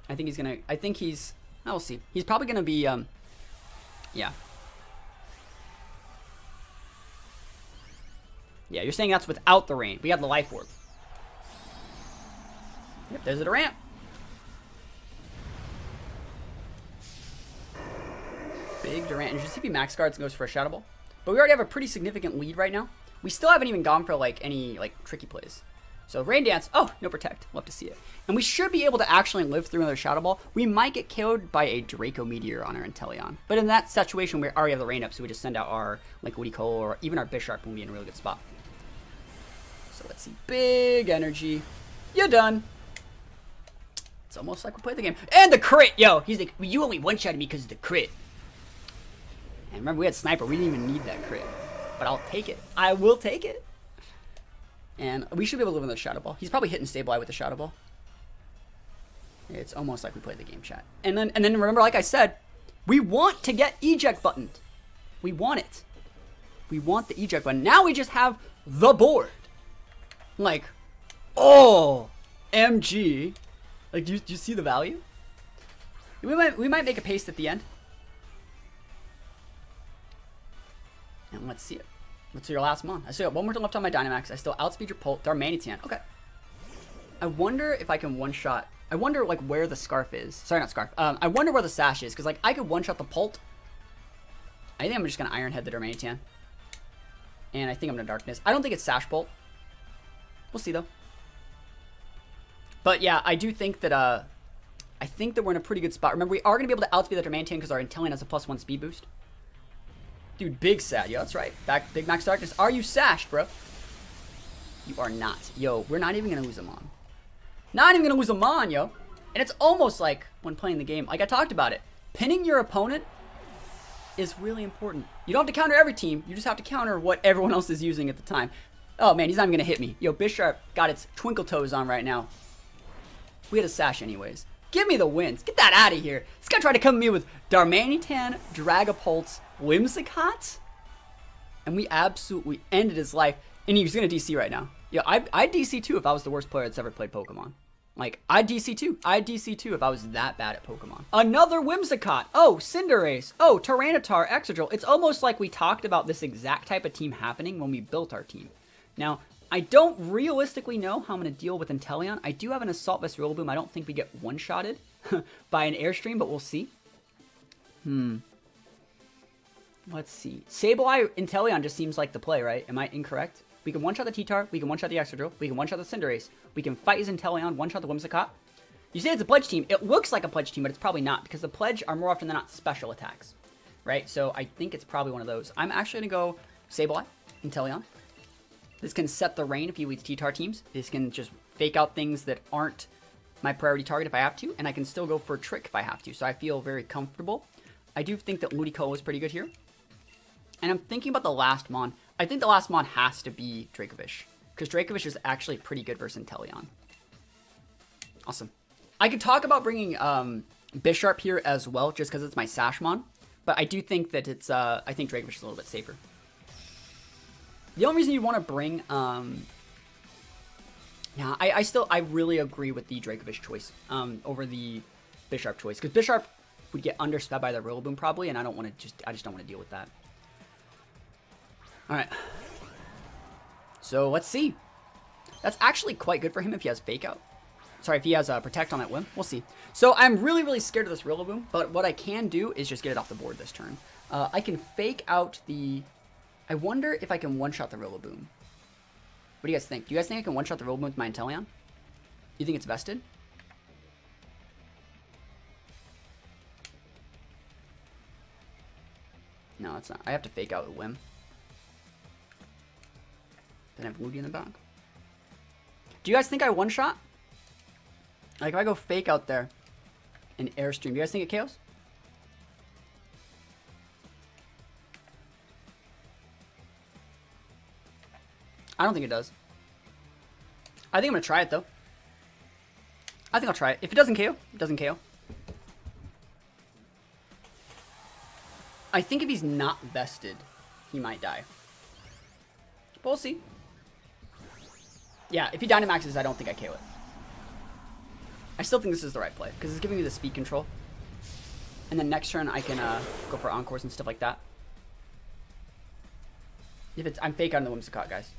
I think he's going to... We'll see. He's probably going to be... Yeah. Yeah, you're saying that's without the rain. We have the Life Orb. Yep, there's a Durant. Big Durant. And just if he max guards and goes for a Shadow Ball. But we already have a pretty significant lead right now. We still haven't even gone for like any like tricky plays. So Rain Dance. Oh, no protect. Love to see it. And we should be able to actually live through another Shadow Ball. We might get KO'd by a Draco Meteor on our Inteleon. But in that situation, we already have the rain up, so we just send out our like Woody Cole or even our Bisharp when we be in a really good spot. So let's see. Big energy. You're done. It's almost like we played the game. And the crit! Yo, he's like, you only one-shotted me because of the crit. And remember, we had Sniper. We didn't even need that crit. But I'll take it. I will take it. And we should be able to live in the Shadow Ball. He's probably hitting Stable Eye with the Shadow Ball. It's almost like we played the game, chat. And then remember, like I said, we want to get eject buttoned. We want it. We want the eject button. Now we just have the board. Like, oh, MG. Like, do you see the value? We might make a paste at the end. And let's see it. Let's see your last mon. I still got one more turn left on my Dynamax. I still outspeed your Pult. Darmanitan. Okay. I wonder if I can one-shot. I wonder, like, where the Scarf is. Sorry, not Scarf. I wonder where the Sash is. Because, like, I could one-shot the Pult. I think I'm just going to Iron Head the Darmanitan. And I think I'm going to Darkness. I don't think it's Sash Bolt. We'll see, though. But, yeah, I do think that, I think that we're in a pretty good spot. Remember, we are going to be able to outspeed the Darmanitan because our Inteleon has a +1 speed boost. Dude, big sad. Yo, that's right. Big Max Darkness. Are you Sashed, bro? You are not. Yo, we're not even going to lose a Mon. Not even going to lose a Mon, yo. And it's almost like when playing the game, like I talked about it, pinning your opponent is really important. You don't have to counter every team. You just have to counter what everyone else is using at the time. Oh, man, he's not even going to hit me. Yo, Bisharp got its twinkle toes on right now. We had a Sash anyways. Give me the wins. Get that out of here. This guy tried to come at me with Darmanitan, Dragapults, Whimsicott, and we absolutely ended his life. And he was going to DC right now. Yo, I'd DC too if I was the worst player that's ever played Pokemon. Like, I'd DC too. I'd DC too if I was that bad at Pokemon. Another Whimsicott. Oh, Cinderace. Oh, Tyranitar, Excadrill. It's almost like we talked about this exact type of team happening when we built our team. Now, I don't realistically know how I'm going to deal with Inteleon. I do have an Assault Vest Rillaboom. I don't think we get one-shotted by an Airstream, but we'll see. Let's see. Sableye Inteleon just seems like the play, right? Am I incorrect? We can one-shot the T-Tar. We can one-shot the Excadrill. We can one-shot the Cinderace. We can fight his Inteleon, one-shot the Whimsicott. You say it's a Pledge team. It looks like a Pledge team, but it's probably not because the Pledge are more often than not special attacks, right? So I think it's probably one of those. I'm actually going to go Sableye Inteleon. This can set the rain if he leads T-Tar teams. This can just fake out things that aren't my priority target if I have to, and I can still go for a trick if I have to. So I feel very comfortable. I do think that Ludicolo is pretty good here. And I'm thinking about the last Mon. I think the last Mon has to be Dracovish, because Dracovish is actually pretty good versus Inteleon. Awesome. I could talk about bringing Bisharp here as well, just because it's my Sash Mon, but I do think that it's, I think Dracovish is a little bit safer. The only reason you want to bring Yeah, I really agree with the Dracovish choice over the Bisharp choice, because Bisharp would get undersped by the Rillaboom probably, and I just don't want to deal with that. All right. So let's see. That's actually quite good for him if he has Fake Out. Sorry, if he has Protect on that whim. We'll see. So I'm really, really scared of this Rillaboom, but what I can do is just get it off the board this turn. I can Fake Out the... I wonder if I can one-shot the Rillaboom. What do you guys think? Do you guys think I can one-shot the Rillaboom with my Inteleon? You think it's vested? No, it's not. I have to Fake Out the whim. Then I have Woody in the back. Do you guys think I one-shot? Like, if I go Fake Out there and Airstream, do you guys think it KOs? I don't think it does. I think I'm going to try it, though. I think I'll try it. If it doesn't KO, it doesn't KO. I think if he's not vested, he might die. But we'll see. Yeah, if he Dynamaxes, I don't think I KO it. I still think this is the right play, because it's giving me the speed control. And then next turn, I can go for Encores and stuff like that. If it's, I'm Fake Out in the Whimsicott, guys.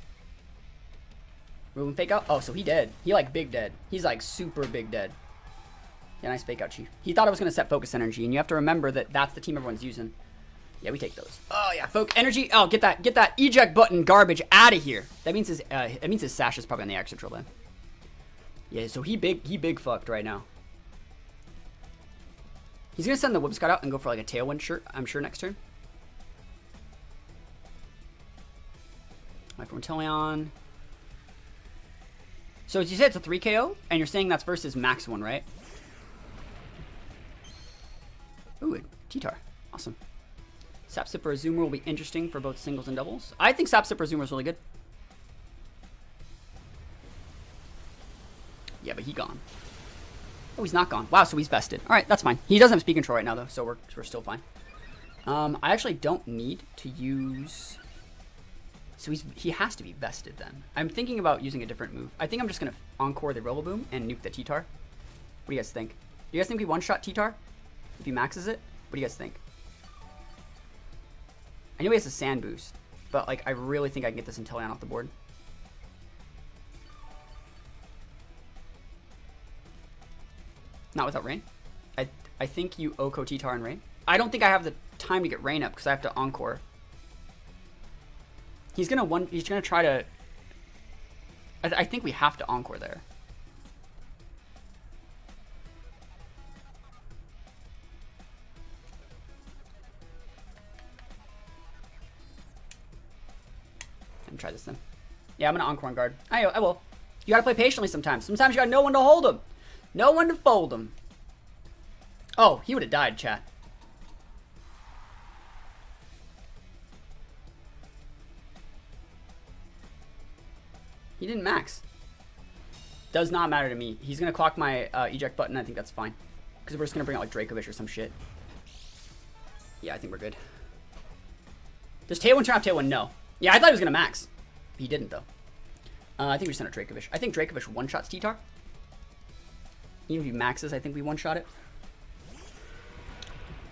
Rillaboom Fake Out? Oh, so he dead. He like big dead. He's like super big dead. Yeah, nice Fake Out, Chief. He thought I was going to set Focus Energy, and you have to remember that that's the team everyone's using. Yeah, we take those. Oh yeah, Focus Energy. Oh, get that eject button garbage out of here. That means his Sash is probably on the extra drill then. Yeah, so he big fucked right now. He's gonna send the Whimsicott out and go for like a Tailwind shirt, I'm sure, next turn. My Inteleon. So as you said, it's a 3 KO, and you're saying that's versus max one, right? Ooh, a T-Tar. Awesome. Sapsipper Zoomer will be interesting for both singles and doubles. I think Sapsipper Zoomer is really good. Yeah, but he's gone. Oh, he's not gone. Wow, so he's vested. All right, that's fine. He doesn't have speed control right now, though, so we're still fine. I actually don't need to use... So he has to be vested then. I'm thinking about using a different move. I think I'm just going to Encore the Rillaboom and nuke the T-Tar. What do you guys think? Do you guys think we one-shot T-Tar if he maxes it? What do you guys think? I know he has a Sand Boost, but like I really think I can get this Inteleon off the board. Not without Rain. I think you Oko T-Tar and Rain. I don't think I have the time to get Rain up because I have to Encore. He's gonna try to... I think we have to Encore there. Let me try this then. Yeah, I'm gonna Encore on guard. I will. You gotta play patiently sometimes. Sometimes you got no one to hold him. No one to fold him. Oh, he would have died, chat. He didn't max. Does not matter to me. He's going to clock my eject button. I think that's fine. Because we're just going to bring out like Dracovish or some shit. Yeah, I think we're good. Does Tailwind turn off Tailwind? No. Yeah, I thought he was going to max. He didn't, though. I think we sent a Dracovish. I think Dracovish one-shots T-Tar. Even if he maxes, I think we one-shot it.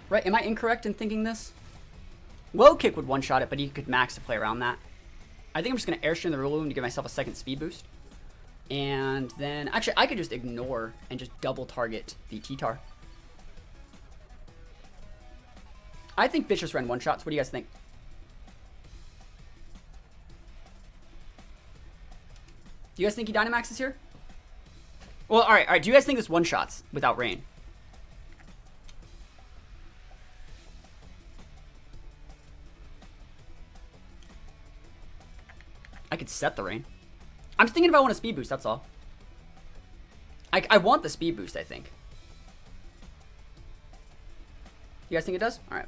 Right, am I incorrect in thinking this? Low Kick would one-shot it, but he could max to play around that. I think I'm just going to Airstream the Rillaboom to give myself a second speed boost. And then, actually, I could just ignore and just double target the T-Tar. I think Vicious Ren one-shots. What do you guys think? Do you guys think he Dynamaxes here? Well, all right. Do you guys think this one-shots without Rain? I could set the Rain. I'm thinking if I want a speed boost, that's all. I want the speed boost, I think. You guys think it does? All right.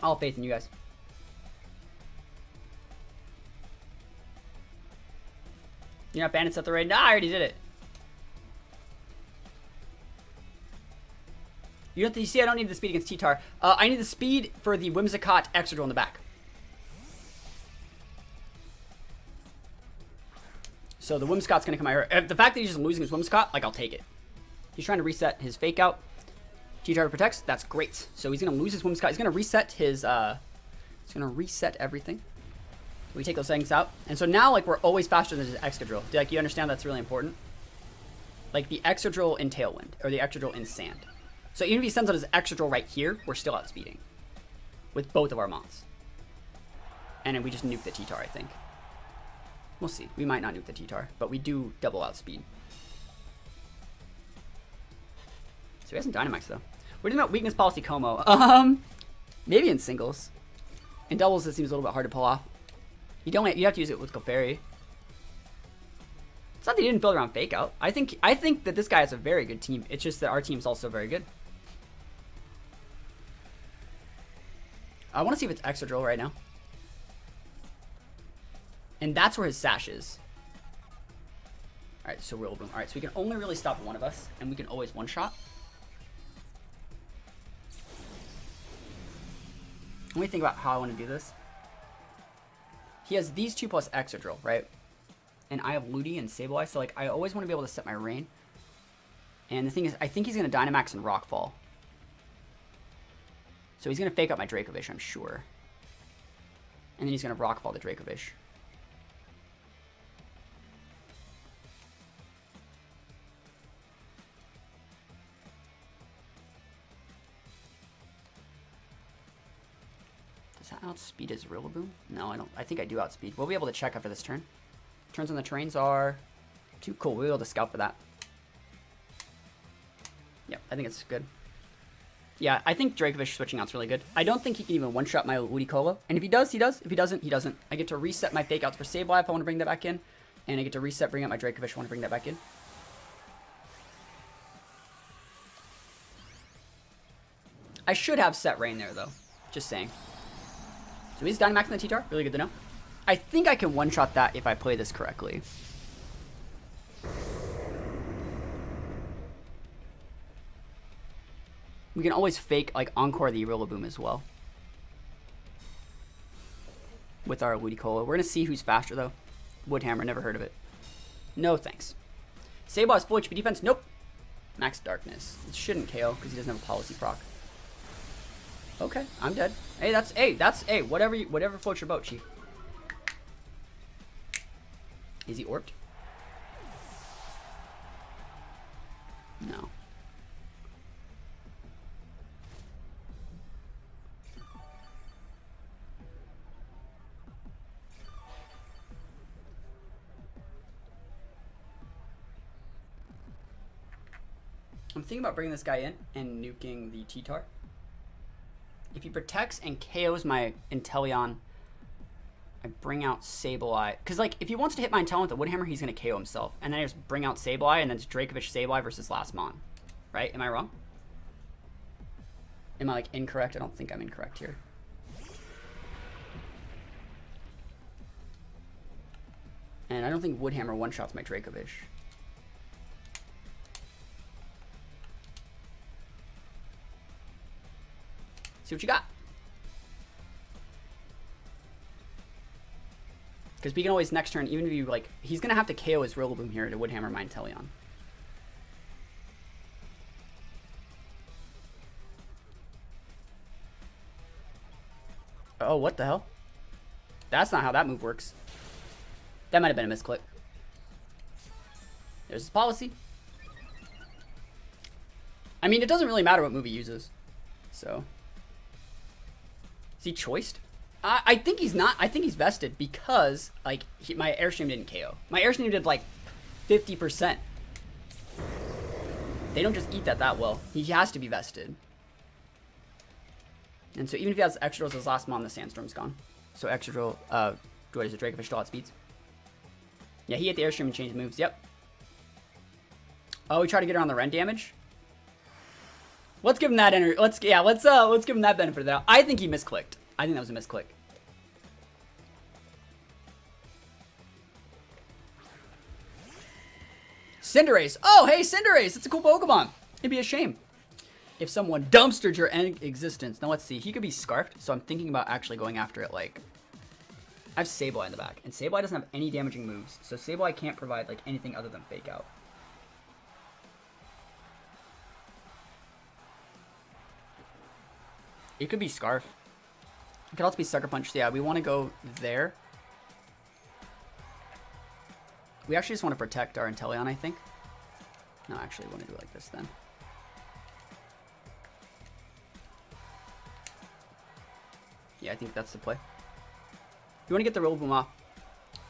All faith in you guys. You're not bandits at the raid? Nah, I already did it. You see, I don't need the speed against T-Tar. I need the speed for the Whimsicott extra drill in the back. So the Whimsicott's gonna come out here. The fact that he's just losing his Whimsicott, like, I'll take it. He's trying to reset his Fake Out. T-Tar protects. That's great. So he's gonna lose his Whimsicott. He's gonna reset his, he's gonna reset everything. We take those things out. And so now, like, we're always faster than his Excadrill. Like, you understand that's really important? Like, the Excadrill in Tailwind, or the Excadrill in Sand. So even if he sends out his Excadrill right here, we're still outspeeding. With both of our mons. And then we just nuke the T-Tar, I think. We'll see. We might not nuke the T-Tar, but we do double outspeed. So he hasn't Dynamax, though. We're doing about weakness policy Como. Maybe in singles. In doubles, it seems a little bit hard to pull off. You have to use it with Clefairy. It's not that he didn't build around Fake Out. I think that this guy has a very good team. It's just that our team's also very good. I want to see if it's Excadrill right now. And that's where his Sash is. Alright, so Rillaboom. Alright, so we can only really stop one of us, and we can always one-shot. Let me think about how I want to do this. He has these two plus Excadrill, right? And I have Ludi and Sableye, so like I always want to be able to set my rain. And the thing is, I think he's going to Dynamax and Rockfall. So he's going to Fake Out my Dracovish, I'm sure. And then he's going to Rockfall the Dracovish. Does that outspeed his Rillaboom? No, I don't. I think I do outspeed. We'll be able to check after this turn. Turns on the trains are too cool. We'll be able to scout for that. Yep, I think it's good. Yeah, I think Dracovish switching out's really good. I don't think he can even one-shot my Ludicolo. And if he does, he does. If he doesn't, he doesn't. I get to reset my Fake Outs for Sableye if I want to bring that back in. And I get to reset, bring out my Dracovish if I want to bring that back in. I should have set Rain there, though. Just saying. So he's Dynamax in the T-Tar. Really good to know. I think I can one-shot that if I play this correctly. We can always fake, like, Encore the Rillaboom as well. With our Ludicolo. We're going to see who's faster, though. Woodhammer, never heard of it. No thanks. Sableye has full HP defense. Nope. Max Darkness. It shouldn't KO because he doesn't have a policy proc. Okay, I'm dead. Hey, whatever floats your boat, Chief. Is he orped? No. I'm thinking about bringing this guy in and nuking the T-Tar. If he protects and KOs my Inteleon, I bring out Sableye. Because, like, if he wants to hit my Inteleon with the Woodhammer, he's going to KO himself. And then I just bring out Sableye, and then it's Dracovish Sableye versus last Mon. Right? Am I wrong? Am I, like, incorrect? I don't think I'm incorrect here. And I don't think Woodhammer one-shots my Dracovish. See what you got. Because we can always next turn, even if you like, he's gonna have to KO his Rillaboom here to Woodhammer my Inteleon. Oh, what the hell? That's not how that move works. That might have been a misclick. There's his policy. I mean, it doesn't really matter what move he uses. So. Is he choiced? I think he's not. I think he's vested because, like, my Airstream didn't KO. My Airstream did, like, 50%. They don't just eat that well. He has to be vested. And so even if he has Excadrill as his last Mon, the Sandstorm's gone. So Excadrill, what is it, Dracovish still outspeeds? Yeah, he hit the Airstream and changed moves. Yep. Oh, we try to get her on the rend damage. Let's give him that energy. Let's give him that benefit of the doubt. I think he misclicked. I think that was a misclick. Cinderace. Oh, hey, Cinderace. It's a cool Pokemon. It'd be a shame if someone dumpstered your existence. Now, let's see. He could be Scarfed, so I'm thinking about actually going after it, like, I have Sableye in the back, and Sableye doesn't have any damaging moves, so Sableye can't provide like anything other than Fake Out. It could be Scarf. It could also be Sucker Punch. So yeah, we want to go there. We actually just want to protect our Inteleon, I think. No, actually, we want to do it like this then. Yeah, I think that's the play. You want to get the Rillaboom off,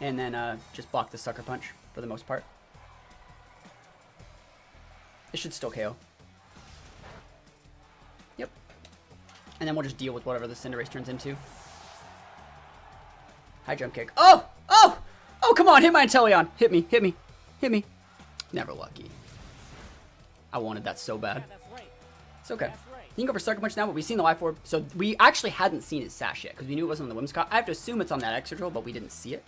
and then just block the Sucker Punch for the most part. It should still KO. Yep. And then we'll just deal with whatever the Cinderace turns into. High jump kick. Oh! Oh! Oh, come on! Hit my Inteleon! Hit me! Hit me! Hit me! Never lucky. I wanted that so bad. It's okay. You can go for Sucker Punch now, but we've seen the Life Orb. So we actually hadn't seen his Sash yet, because we knew it wasn't on the Whimsicott. I have to assume it's on that Excadrill, but we didn't see it.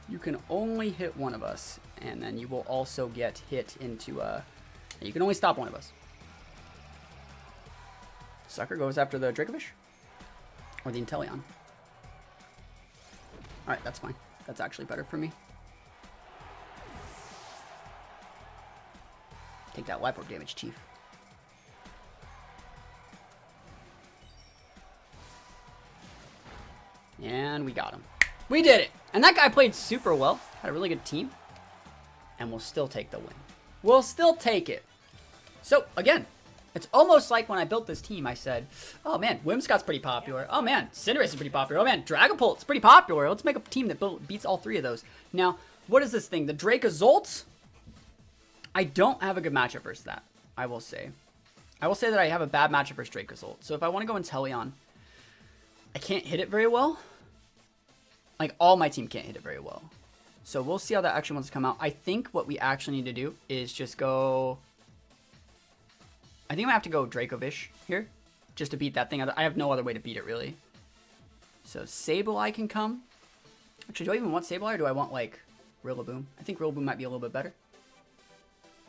You can only hit one of us, and then you will also get hit into, you can only stop one of us. Sucker goes after the Dracovish, or the Inteleon. Alright, that's fine. That's actually better for me. Take that Life Orb damage, Chief. And we got him. We did it! And that guy played super well. Had a really good team. And we'll still take the win. We'll still take it. So, again, it's almost like when I built this team, I said, oh man, Whimsicott's pretty popular. Oh man, Cinderace is pretty popular. Oh man, Dragapult's pretty popular. Let's make a team that beats all three of those. Now, what is this thing? The Dracozolt? I don't have a good matchup versus that, I will say. I will say that I have a bad matchup versus Dracozolt. So if I want to go Inteleon, I can't hit it very well. Like, all my team can't hit it very well. So we'll see how that actually wants to come out. I think what we actually need to do is just go... I think I'm going to have to go Dracovish here, just to beat that thing. I have no other way to beat it, really. So Sableye can come. Actually, do I even want Sableye, or do I want, like, Rillaboom? I think Rillaboom might be a little bit better.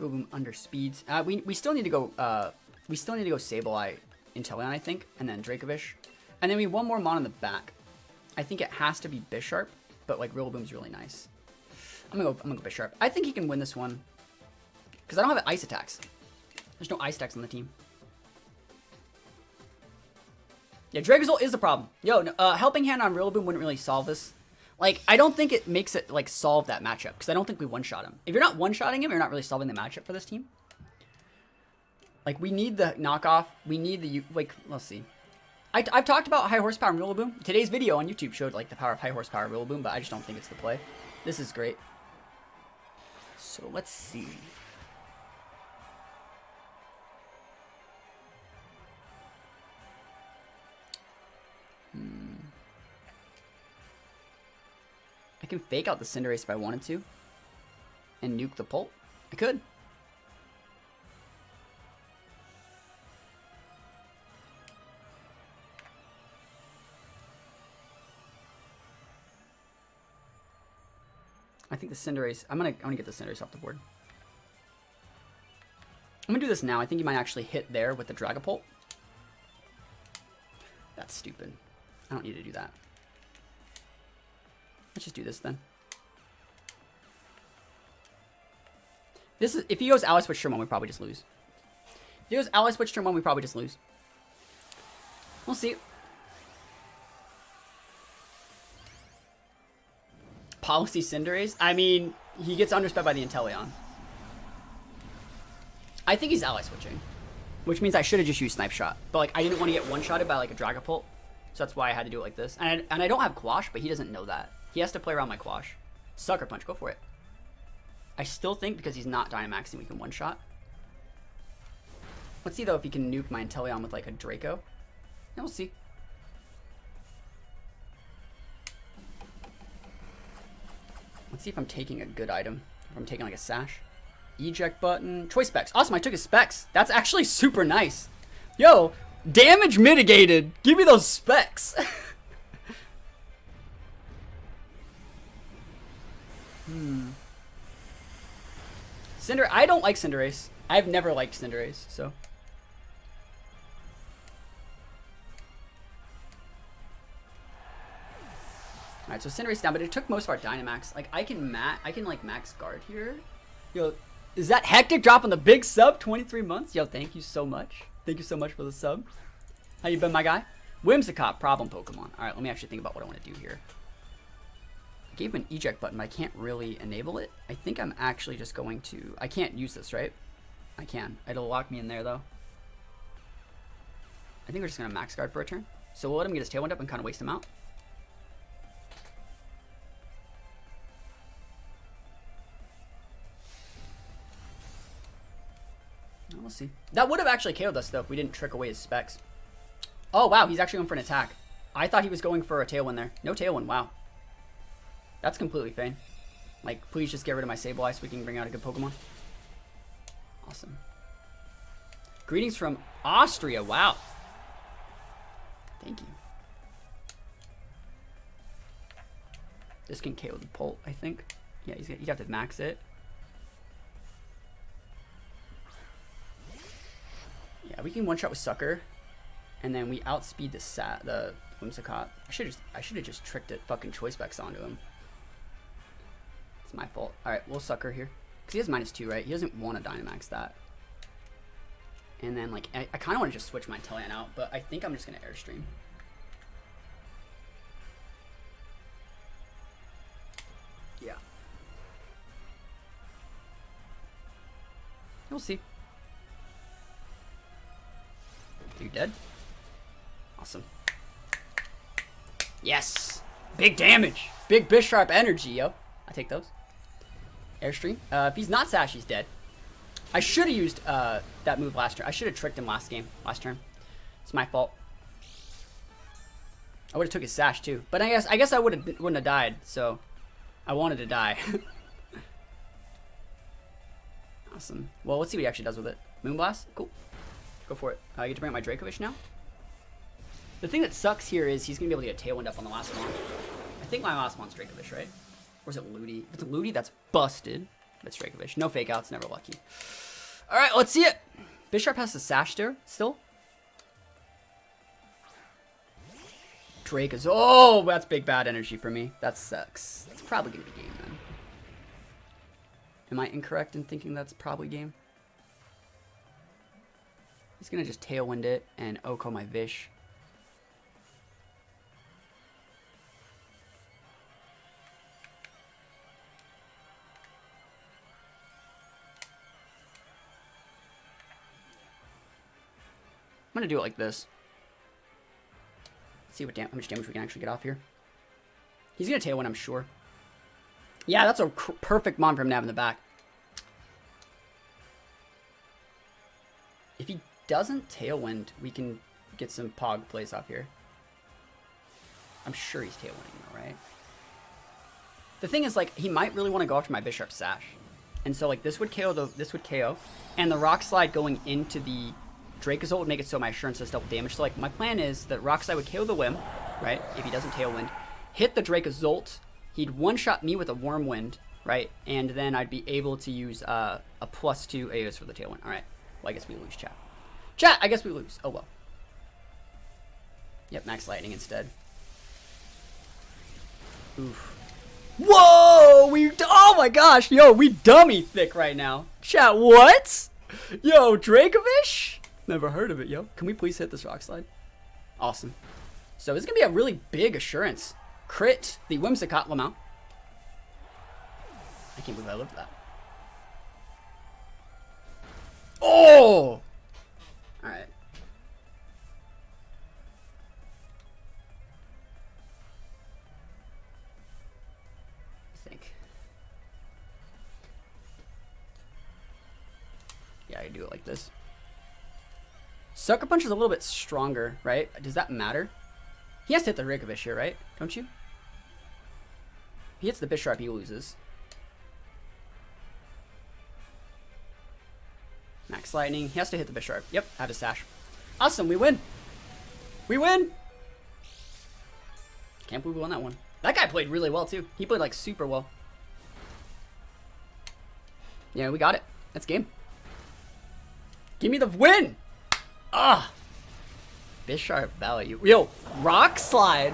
Rillaboom under speeds. We still need to go. We still need to go Sableye, Inteleon, I think, and then Dracovish, and then we need one more mon in the back. I think it has to be Bisharp, but like Rillaboom's really nice. I'm gonna go Bisharp. I think he can win this one because I don't have ice attacks. There's no ice attacks on the team. Yeah, Dracozolt is the problem. Yo, Helping Hand on Rillaboom wouldn't really solve this. Like, I don't think it makes it, like, solve that matchup, because I don't think we one-shot him. If you're not one-shotting him, you're not really solving the matchup for this team. Like, we need the knockoff. We need the, like, let's see. I've talked about high horsepower and Rillaboom. Today's video on YouTube showed, like, the power of high horsepower Rillaboom, but I just don't think it's the play. This is great. So, let's see. I can fake out the Cinderace if I wanted to. And nuke the Pult. I could. I think the Cinderace... I'm gonna get the Cinderace off the board. I'm gonna do this now. I think he might actually hit there with the Dragapult. That's stupid. I don't need to do that. Let's just do this then. This is if he goes Ally Switch turn 1, we probably just lose. If he goes Ally Switch turn 1, we probably just lose. We'll see. Policy Cinderace? I mean, he gets undersped by the Inteleon. I think he's Ally Switching. Which means I should have just used Snipe Shot. But like I didn't want to get one-shotted by like a Dragapult. So that's why I had to do it like this. And I don't have Quash, but he doesn't know that. He has to play around my Quash. Sucker Punch, go for it. I still think because he's not Dynamaxing, we can one-shot. Let's see though if he can nuke my Inteleon with like a Draco. Yeah, we'll see. Let's see if I'm taking a good item. If I'm taking like a Sash. Eject button. Choice Specs. Awesome, I took his Specs. That's actually super nice. Yo, damage mitigated. Give me those Specs. I don't like Cinderace. I've never liked Cinderace, so. Alright, so Cinderace down, but it took most of our Dynamax. Like, I can like max guard here. Yo, is that Hectic dropping the big sub? 23 months? Yo, thank you so much. Thank you so much for the sub. How you been, my guy? Whimsicott, problem Pokemon. Alright, let me actually think about what I want to do here. I gave him an eject button, but I can't really enable it. I think I'm actually just going to... I can't use this, right? I can. It'll lock me in there, though. I think we're just going to max guard for a turn. So we'll let him get his Tailwind up and kind of waste him out. We'll see. That would have actually KO'd us, though, if we didn't trick away his specs. Oh, wow. He's actually going for an attack. I thought he was going for a Tailwind there. No Tailwind. Wow. That's completely fine. Like, please just get rid of my Sableye so we can bring out a good Pokemon. Awesome. Greetings from Austria. Wow. Thank you. This can KO the Pult, I think. Yeah, you'd have to max it. Yeah, we can one-shot with Sucker, and then we outspeed the Whimsicott. I should have just tricked it fucking Choice Specs onto him. It's my fault. All right, we'll Sucker here because he has -2, right? He doesn't want to Dynamax that. And then like I kind of want to just switch my Inteleon out, but I think I'm just gonna Airstream. Yeah. We'll see. Are you dead? Awesome. Yes! Big damage! Big Bisharp energy, yo. I take those. Airstream. If he's not Sash, he's dead. I should have used that move last turn. I should have tricked him last turn. It's my fault. I would have took his Sash too. But I guess I wouldn't have died, so I wanted to die. Awesome. Well, let's see what he actually does with it. Moonblast? Cool. Go for it. I get to bring out my Dracovish now. The thing that sucks here is he's going to be able to get Tailwind up on the last one. I think my last one's Dracovish, right? Or is it Ludi? If it's a Ludi, that's busted. It's Dracovish. No fake outs, never lucky. Alright, let's see it. Bisharp has the Sash there, still. Drake is... Oh, that's big bad energy for me. That sucks. That's probably going to be game, then. Am I incorrect in thinking that's probably game? He's going to just Tailwind it and Oko my Vish. I'm going to do it like this. Let's see how much damage we can actually get off here. He's going to Tailwind, I'm sure. Yeah, that's a perfect Mon from Nav in the back. If he doesn't Tailwind, we can get some Pog plays off here. I'm sure he's Tailwinding though, right? The thing is, like, he might really want to go after my Bisharp Sash. And so, like, this would KO, and the Rock Slide going into the Dracozolt would make it so my Assurance does double damage. So, like, my plan is that Rock Slide would KO the Whim, right? If he doesn't Tailwind. Hit the Dracozolt. He'd one-shot me with a Wormwind, right? And then I'd be able to use a +2 AOs for the Tailwind. All right. Well, I guess we lose, chat. Chat, I guess we lose. Oh, well. Yep, Max Lightning instead. Oof. Whoa! Oh my gosh, yo, we dummy thick right now. Chat, what? Yo, Dracovish? Never heard of it, yo. Can we please hit this Rock Slide? Awesome. So this is going to be a really big Assurance. Crit the Whimsicott Lamau. I can't believe I lived that. Oh! Alright. I think. Yeah, I do it like this. Sucker Punch is a little bit stronger, right? Does that matter? He has to hit the Dracovish here, right? Don't you? If he hits the Bisharp, he loses. Max Lightning. He has to hit the Bisharp. Yep, have his Sash. Awesome, we win. We win. Can't believe we won that one. That guy played really well, too. He played, like, super well. Yeah, we got it. That's game. Give me the win. Ah. Bisharp value. Yo, Rock Slide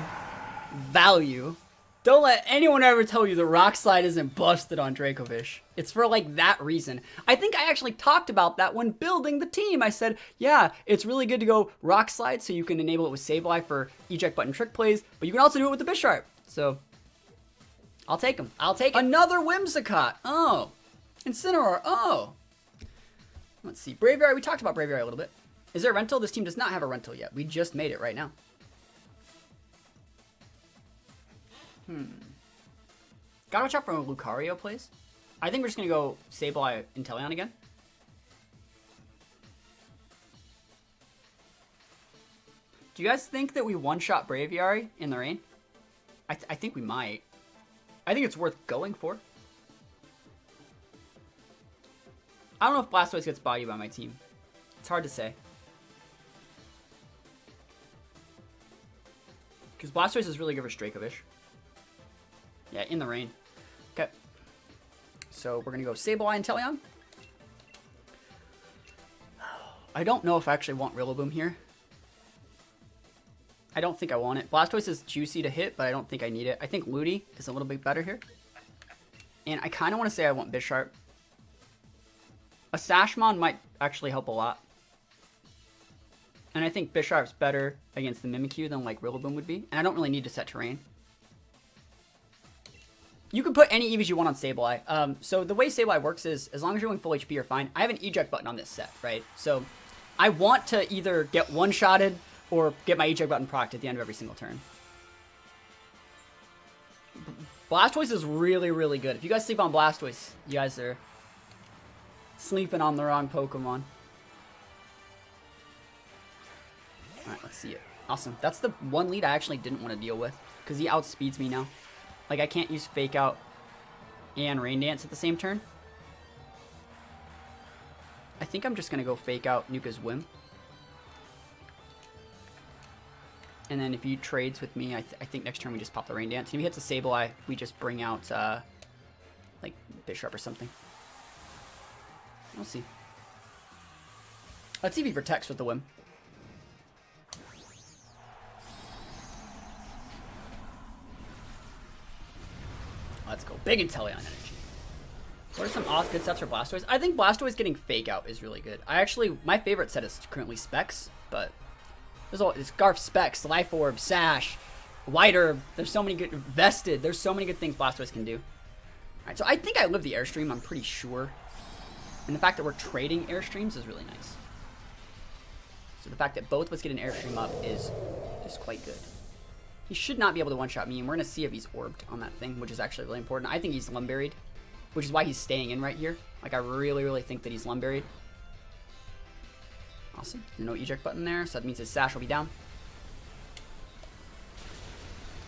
value. Don't let anyone ever tell you the rock slide isn't busted on Dracovish. It's for like that reason. I think I actually talked about that when building the team. I said, yeah, it's really good to go rock slide so you can enable it with Sableye for eject button trick plays, but you can also do it with the Bisharp. So I'll take him. I'll take it. Another Whimsicott. Oh. Incineroar. Oh. Let's see. Braviary. We talked about Braviary a little bit. Is there a rental? This team does not have a rental yet. We just made it right now. Gotta watch out for Lucario plays. I think we're just gonna go Sableye Inteleon again. Do you guys think that we one-shot Braviary in the rain? I think we might. I think it's worth going for. I don't know if Blastoise gets bodied by my team. It's hard to say. Because Blastoise is really good for Dracovish. Yeah, in the rain. Okay. So we're going to go Sableye and Inteleon. I don't know if I actually want Rillaboom here. I don't think I want it. Blastoise is juicy to hit, but I don't think I need it. I think Ludi is a little bit better here. And I kind of want to say I want Bisharp. A Sashmon might actually help a lot. And I think Bisharp's better against the Mimikyu than like Rillaboom would be. And I don't really need to set terrain. You can put any EVs you want on Sableye. So the way Sableye works is, as long as you're going full HP, you're fine. I have an eject button on this set, right? So I want to either get one-shotted or get my eject button procced at the end of every single turn. Blastoise is really, really good. If you guys sleep on Blastoise, you guys are sleeping on the wrong Pokemon. Alright, let's see it. Awesome. That's the one lead I actually didn't want to deal with, because he outspeeds me now. Like, I can't use Fake Out and Rain Dance at the same turn. I think I'm just going to go Fake Out Nuka's Whim. And then if he trades with me, I think next turn we just pop the Rain Dance. And if he hits a Sableye, we just bring out, like, Bisharp or something. We'll see. Let's see if he protects with the Whim. Let's go. Big Inteleon energy. What are some good sets for Blastoise? I think Blastoise getting Fake Out is really good. My favorite set is currently Specs, but there's Garf Specs, Life Orb, Sash, White Herb. There's so many good, Vested. There's so many good things Blastoise can do. Alright, so I think I live the Airstream, I'm pretty sure. And the fact that we're trading Airstreams is really nice. So the fact that both of us get an Airstream up is just quite good. He should not be able to one-shot me, and we're going to see if he's orbed on that thing, which is actually really important. I think he's Lumburied, which is why he's staying in right here. Like, I really, really think that he's Lumburied. Awesome. No eject button there, so that means his Sash will be down.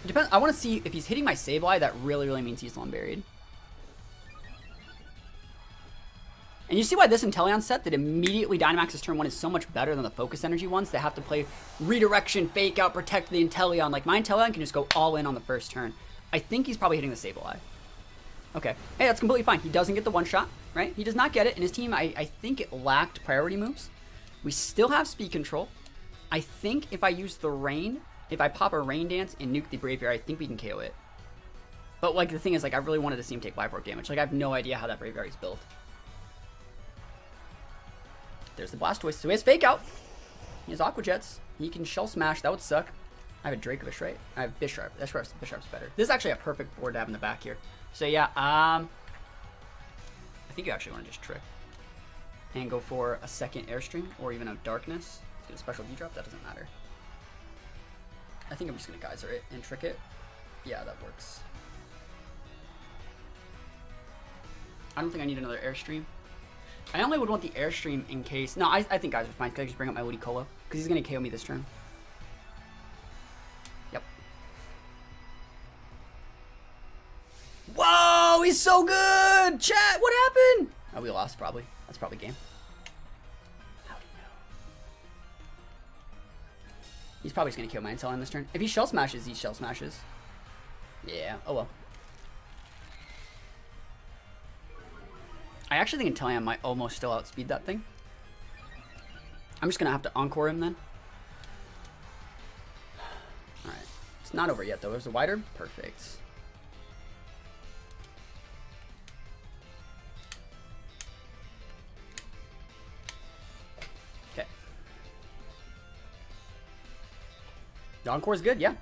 It depends. I want to see if he's hitting my Sableye. That really, really means he's Lumburied. And you see why this Inteleon set that immediately Dynamax's turn 1 is so much better than the Focus Energy ones that have to play Redirection, Fake Out, Protect the Inteleon. Like, my Inteleon can just go all in on the first turn. I think he's probably hitting the Sableye. Okay. Hey, that's completely fine. He doesn't get the one-shot, right? He does not get it. And his team, I think it lacked priority moves. We still have Speed Control. I think if I use the Rain, if I pop a Rain Dance and nuke the Braviary, I think we can KO it. But, like, the thing is, like, I really wanted to see him take Life Orb damage. Like, I have no idea how that Braviary is built. There's the Blastoise. So he has Fake Out. He has Aqua Jets. He can Shell Smash. That would suck. I have a Dracovish, right? I have Bisharp. That's where Bisharp's better. This is actually a perfect board to have in the back here. So yeah, I think you actually want to just trick. And go for a second Airstream or even a Darkness. Get a special D-drop. That doesn't matter. I think I'm just going to Geyser it and trick it. Yeah, that works. I don't think I need another Airstream. I only would want the Airstream in case... No, I think Geyser's fine. Can I just bring up my Ludicolo? Because he's going to KO me this turn. Yep. Whoa! He's so good! Chat, what happened? Oh, we lost, probably. That's probably game. How do you know? He's probably just going to KO my Inteleon this turn. If he Shell Smashes, he Shell Smashes. Yeah, oh well. I actually think Inteleon might almost still outspeed that thing. I'm just going to have to Encore him then. Alright. It's not over yet, though. There's a White Herb. Perfect. The Encore's good, yeah.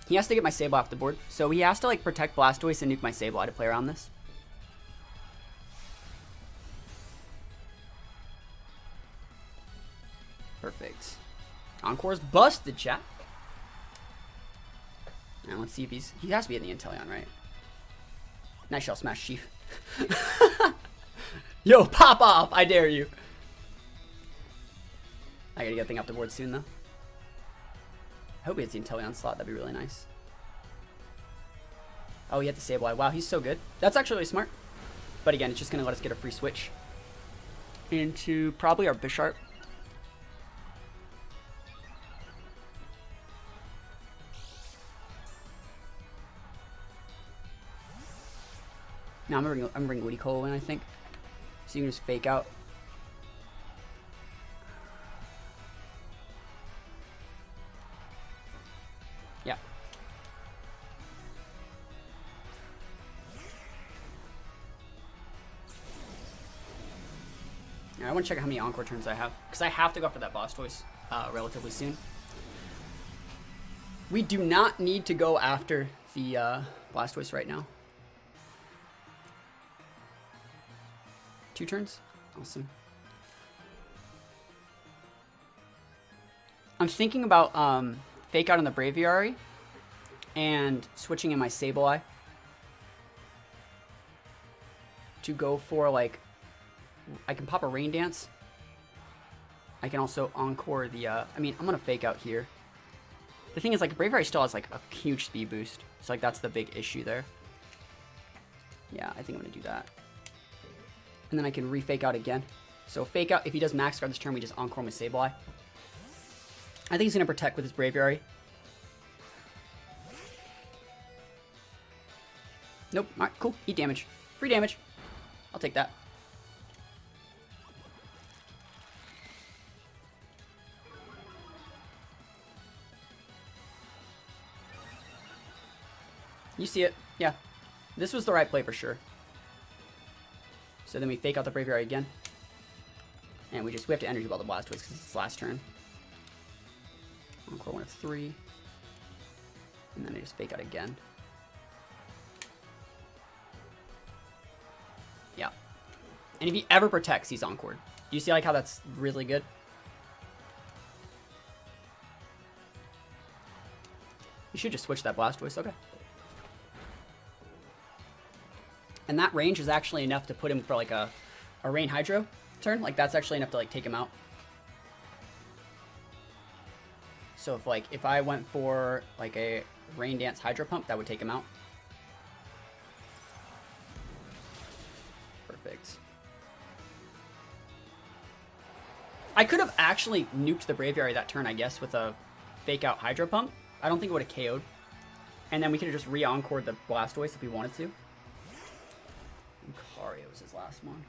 He has to get my Sable off the board, so he has to like protect Blastoise and nuke my Sableye to play around this. Perfect. Encore's busted, chat. Now let's see if he has to be in the Inteleon, right? Nice shell smash, Chief. Yo, pop off! I dare you. I gotta get the thing off the board soon, though. I hope he hits the Inteleon slot. That'd be really nice. Oh, he hit the Sableye. Wow, he's so good. That's actually really smart. But again, it's just gonna let us get a free switch into probably our Bisharp. Now I'm gonna bring Woody Cole in, I think. So you can just fake out. Yeah. I want to check out how many Encore turns I have, because I have to go for that Blastoise relatively soon. We do not need to go after the Blastoise right now. 2 turns? Awesome. I'm thinking about fake out on the Braviary and switching in my Sableye to go for like, I can pop a Rain Dance. I can also Encore the, I mean, I'm gonna fake out here. The thing is, like, Braviary still has like a huge speed boost, so like that's the big issue there. Yeah, I think I'm gonna do that. And then I can refake out again. So fake out, if he does max guard this turn, we just Encore with Sableye. I think he's going to protect with his Braviary. Nope. Alright, cool. Eat damage. Free damage. I'll take that. You see it. Yeah. This was the right play for sure. So then we fake out the Braviary again. And we have to Energy Ball the Blastoise because it's its last turn. Encore 1 of 3. And then I just fake out again. Yeah. And if he ever protects, he's Encored. Do you see like how that's really good? You should just switch that Blastoise. Okay. And that range is actually enough to put him for like a Rain Hydro turn. Like that's actually enough to like take him out. So if I went for like a Rain Dance Hydro Pump, that would take him out. Perfect. I could have actually nuked the Braviary that turn, I guess, with a fake out Hydro Pump. I don't think it would have KO'd. And then we could have just re-encored the Blastoise if we wanted to. Lucario was his last one.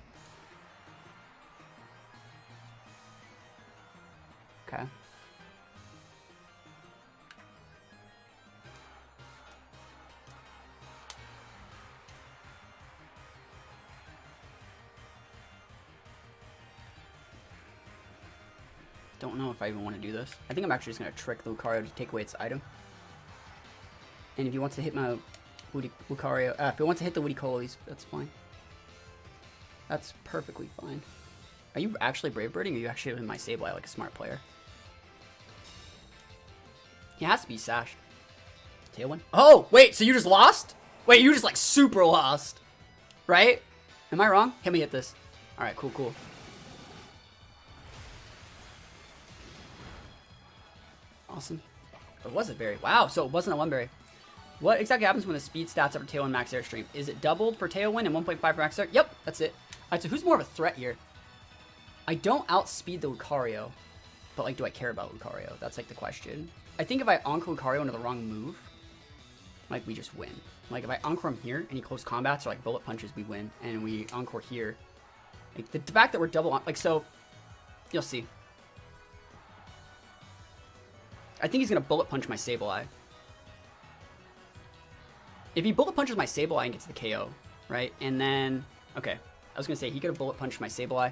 Okay. Don't know if I even want to do this. I think I'm actually just going to trick the Lucario to take away its item. And if he wants to hit my Lucario, if he wants to hit the Woody Cole, that's fine. That's perfectly fine. Are you actually Brave Birding, or are you actually in my Sableye like a smart player? He has to be sashed. Tailwind? Oh, wait, so you just lost? Wait, you just like super lost. Right? Am I wrong? Hit me hit this. Alright, cool, cool. Awesome. Or was it berry? Wow, so it wasn't a 1 berry. What exactly happens when the speed stats after Tailwind Max Airstream? Is it doubled for Tailwind and 1.5 for Max Air? Yep, that's it. Alright, so who's more of a threat here? I don't outspeed the Lucario, but like, do I care about Lucario? That's like the question. I think if I Encore Lucario into the wrong move, like we just win. Like if I Encore him here and he close combats or like bullet punches, we win. And we Encore here. Like the fact that we're double on, like, so you'll see. I think he's gonna bullet punch my Sableye. If he bullet punches my Sableye and gets the KO, right? And then, okay, I was gonna say he could have bullet punched my Sableye,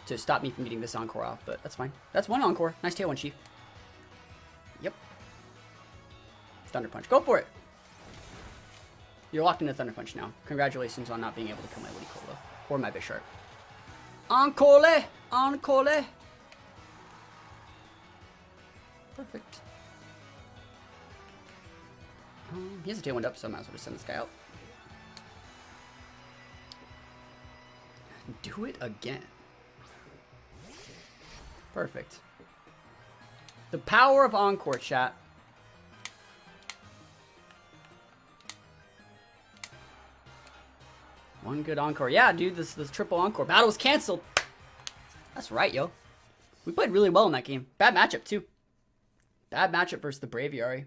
to stop me from getting this Encore off, but that's fine. That's one Encore. Nice Tailwind Chief. Yep. Thunder Punch. Go for it. You're locked into Thunder Punch now. Congratulations on not being able to kill my Ludicolo or my Bisharp. Encore! Encore! Perfect. He has a Tailwind up, so I might as well just send this guy out. Do it again. Perfect. The power of Encore, chat. One good Encore. Yeah, dude, this triple Encore. Battle was canceled. That's right, yo. We played really well in that game. Bad matchup, too. Bad matchup versus the Braviary.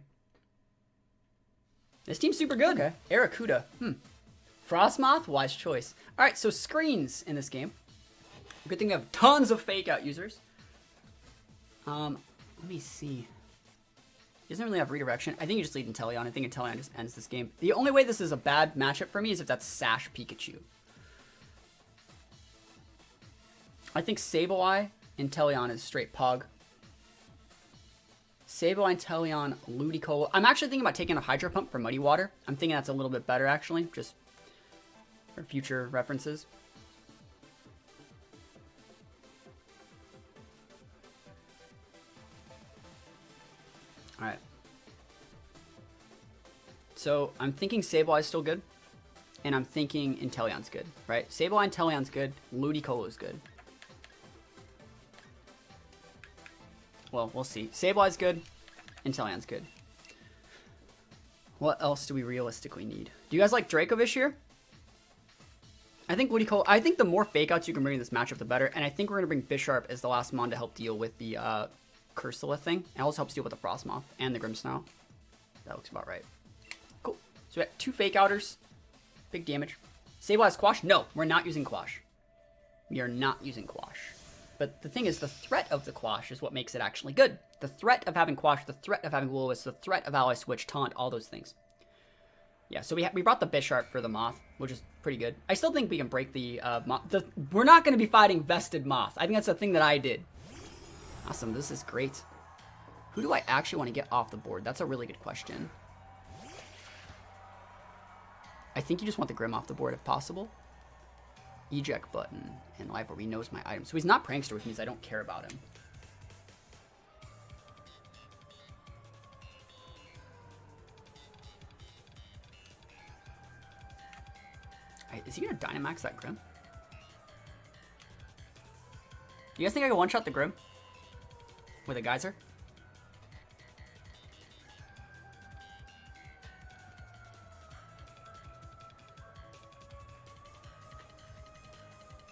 This team's super good. Okay. Aracuda. Frostmoth, wise choice. All right, so screens in this game. Good thing we have tons of fake out users. Let me see. He doesn't really have redirection. I think you just lead Inteleon. I think Inteleon just ends this game. The only way this is a bad matchup for me is if that's Sash Pikachu. I think Sableye, Inteleon is straight Pug. Sableye, Inteleon, Ludicolo. I'm actually thinking about taking a Hydro Pump for Muddy Water. I'm thinking that's a little bit better, actually, just for future references. All right. So I'm thinking Sableye is still good, and I'm thinking Inteleon's good, right? Sableye, Inteleon's good. Ludicolo's good. Well, we'll see. Sableye's good. Inteleon's good. What else do we realistically need? Do you guys like Draco this year? I think Ludicolo. I think the more fake outs you can bring in this matchup, the better. And I think we're gonna bring Bisharp as the last mon to help deal with the Cursula thing. It also helps deal with the Frostmoth and the Grimmsnarl. That looks about right. Cool. So we got 2 fake outers. Big damage. Sableye's Quash? No, we're not using Quash. We are not using Quash. But the thing is, the threat of the Quash is what makes it actually good. The threat of having Quash, the threat of having Will-O-Wisp, the threat of Ally Switch, Taunt, all those things. Yeah, so we brought the Bisharp for the Moth, which is pretty good. I still think we can break the Moth. We're not going to be fighting Vested Moth. I think that's the thing that I did. Awesome, this is great. Who do I actually want to get off the board? That's a really good question. I think you just want the Grimm off the board if possible. Eject button, and Livery knows my item. So he's not Prankster, which means I don't care about him. Is he gonna Dynamax that Grimm? Do you guys think I can one-shot the Grimm with a Geyser?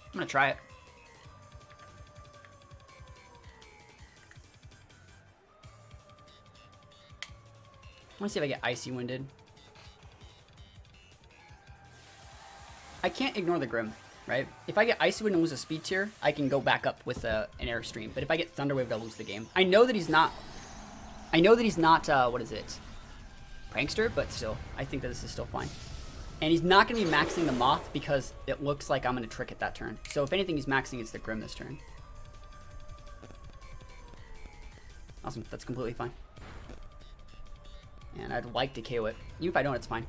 I'm gonna try it. I wanna see if I get Icy Winded. I can't ignore the Grimm, right? If I get Icy Wind and lose a speed tier, I can go back up with an Airstream. But if I get Thunder Wave, I'll lose the game. I know that he's not, what is it? Prankster, but still, I think that this is still fine. And he's not going to be maxing the Moth because it looks like I'm going to trick it that turn. So if anything he's maxing, it's the Grimm this turn. Awesome, that's completely fine. And I'd like to KO it. Even if I don't, it's fine.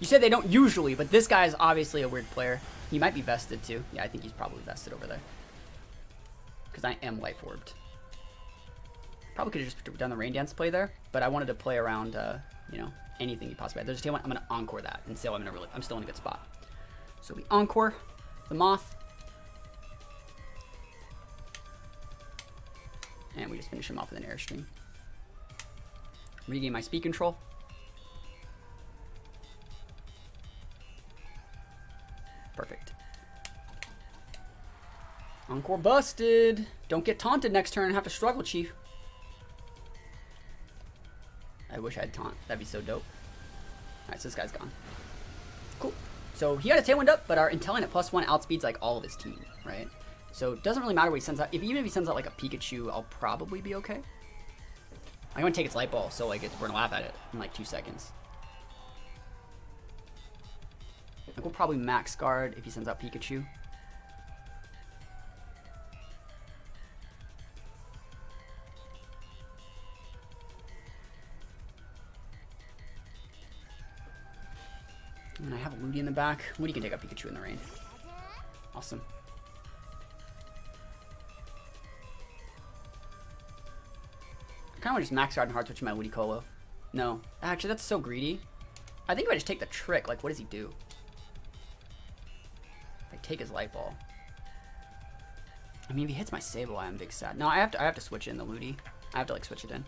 You said they don't usually, but this guy is obviously a weird player. He might be vested too. Yeah, I think he's probably vested over there. Because I am Life Orbed. Probably could have just done the Rain Dance play there, but I wanted to play around, you know, anything you possibly had. There's a tailwind. I'm going to Encore that and say I'm still in a good spot. So we Encore the Moth. And we just finish him off with an Airstream. Regain my speed control. Perfect. Encore busted. Don't get taunted next turn and have to struggle, Chief. I wish I had taunt. That'd be so dope. Alright, so this guy's gone. Cool. So he had a Tailwind up, but our Inteleon at +1 outspeeds like all of his team, right? So it doesn't really matter what he sends out. Even if he sends out like a Pikachu, I'll probably be okay. I'm going to take its Light Ball, so like we're going to laugh at it in like 2 seconds. I think we'll probably max guard if he sends out Pikachu. the back. Woody can take out Pikachu in the rain. Awesome. I kind of want to just max guard and hard switch my Woody Colo. No. Actually, that's so greedy. I think if I just take the trick, like, what does he do? If I take his Light Ball. I mean, if he hits my Sableye, I'm big sad. No, I have to switch in the Ludi. I have to, like, switch it in.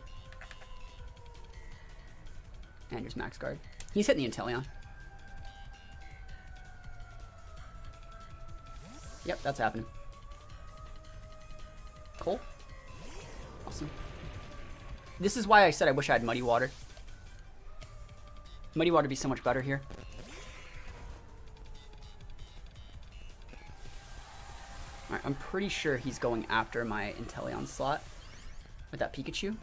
And just max guard. He's hitting the Inteleon. Yep, that's happening. Cool. Awesome. This is why I said I wish I had Muddy Water. Muddy Water would be so much better here. Alright, I'm pretty sure he's going after my Inteleon slot with that Pikachu.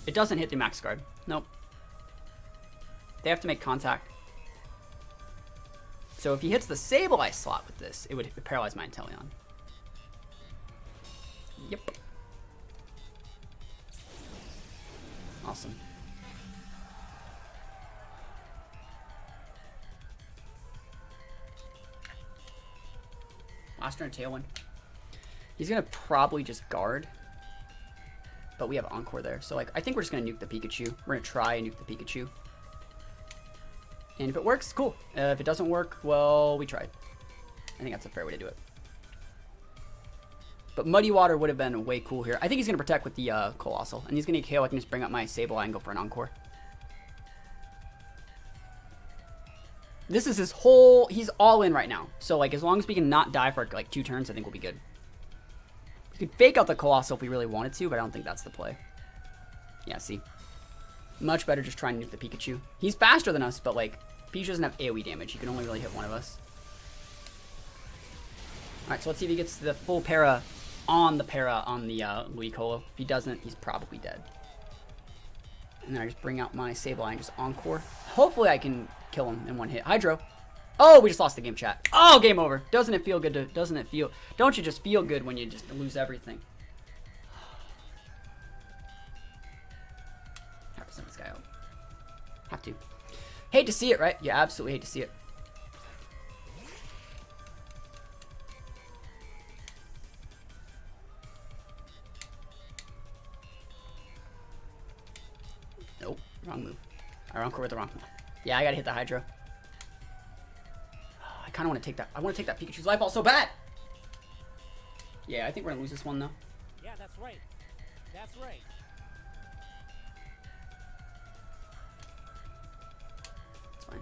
It doesn't hit the max guard. Nope. They have to make contact. So if he hits the Sableye slot with this, it would paralyze my Inteleon. Yep. Awesome. Last turn, Tailwind. He's gonna probably just guard. But we have Encore there. So, like, I think we're just gonna nuke the Pikachu. We're gonna try and nuke the Pikachu. And if it works, cool. If it doesn't work, well, we tried. I think that's a fair way to do it. But Muddy Water would have been way cool here. I think he's going to protect with the Colossal. And he's going to KO. I can just bring up my Sableye and go for an Encore. This is his whole... He's all in right now. So, like, as long as we can not die for, like, 2 turns, I think we'll be good. We could fake out the Colossal if we really wanted to, but I don't think that's the play. Yeah, see? Much better just trying to nuke the Pikachu. He's faster than us, but, like, Pikachu doesn't have AoE damage. He can only really hit one of us. Alright, so let's see if he gets the full para on the Louis Colo. If he doesn't, he's probably dead. And then I just bring out my Sableye and just Encore. Hopefully I can kill him in one hit. Hydro. Oh, we just lost the game, chat. Oh, game over. Doesn't it feel good to... Doesn't it feel... Don't you just feel good when you just lose everything? Have to send this guy out. Have to. Hate to see it, right? Yeah, absolutely hate to see it. Nope. Wrong move. I Encore with the wrong move. Yeah, I gotta hit the Hydro. Oh, I kind of want to take that. I want to take that Pikachu's Light Ball so bad. Yeah, I think we're gonna lose this one though. Yeah, that's right. That's right. It's fine.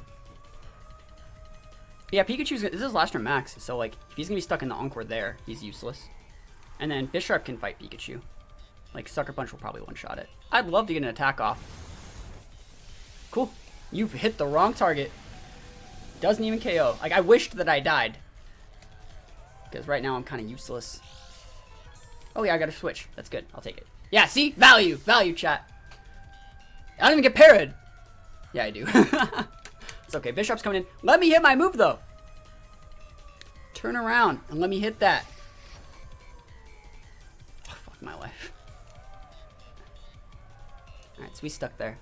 Yeah, Pikachu's. This is his last turn max, so like if he's gonna be stuck in the Encore there, he's useless. And then Bisharp can fight Pikachu. Like Sucker Punch will probably one-shot it. I'd love to get an attack off. Cool. You've hit the wrong target. Doesn't even KO. Like, I wished that I died. Because right now I'm kind of useless. Oh yeah, I got to switch. That's good. I'll take it. Yeah, see? Value. Value, chat. I don't even get parried. Yeah, I do. It's okay. Bisharp's coming in. Let me hit my move, though. Turn around and let me hit that. Oh, fuck my life. Alright, so we stuck there.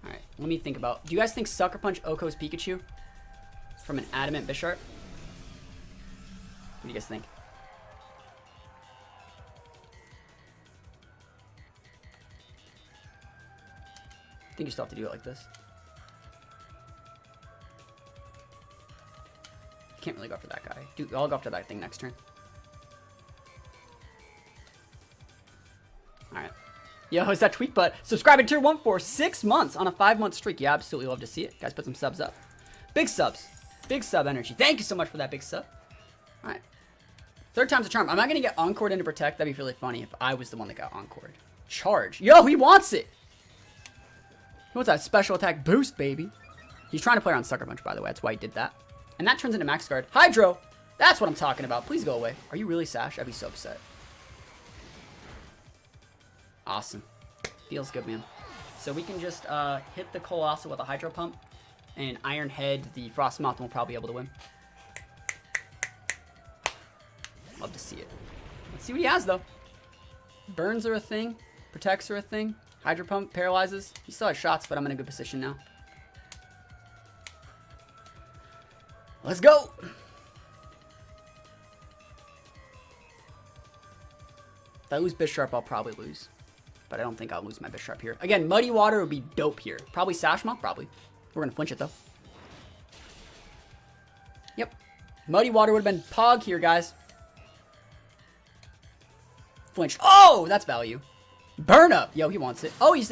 Alright, let me think about... Do you guys think Sucker Punch Oko's Pikachu? From an Adamant Bisharp? What do you guys think? I think you still have to do it like this. You can't really go after that guy. Dude, I'll go after that thing next turn. Alright. Yo, is that Tweet Butt? Subscribe to Tier 1 for 6 months on a 5-month streak. You absolutely love to see it. Guys, put some subs up. Big subs. Big sub energy. Thank you so much for that big sub. Alright. 3rd time's a charm. I'm not going to get Encored into Protect. That'd be really funny if I was the one that got Encored. Charge. Yo, he wants it! He wants that special attack boost, baby. He's trying to play around Sucker Punch, by the way. That's why he did that. And that turns into Max Guard. Hydro! That's what I'm talking about. Please go away. Are you really Sash? I'd be so upset. Awesome. Feels good, man. So we can just hit the Colossal with a Hydro Pump. And Iron Head, the Frostmoth, will probably be able to win. Love to see it. Let's see what he has, though. Burns are a thing. Protects are a thing. Hydro Pump paralyzes. He still has shots, but I'm in a good position now. Let's go. If I lose Bisharp, I'll probably lose. But I don't think I'll lose my Bisharp here. Again, Muddy Water would be dope here. Probably Sashma? Probably. We're going to flinch it, though. Yep. Muddy Water would have been Pog here, guys. Flinch. Oh, that's value. Burn Up. Yo, he wants it. Oh, he's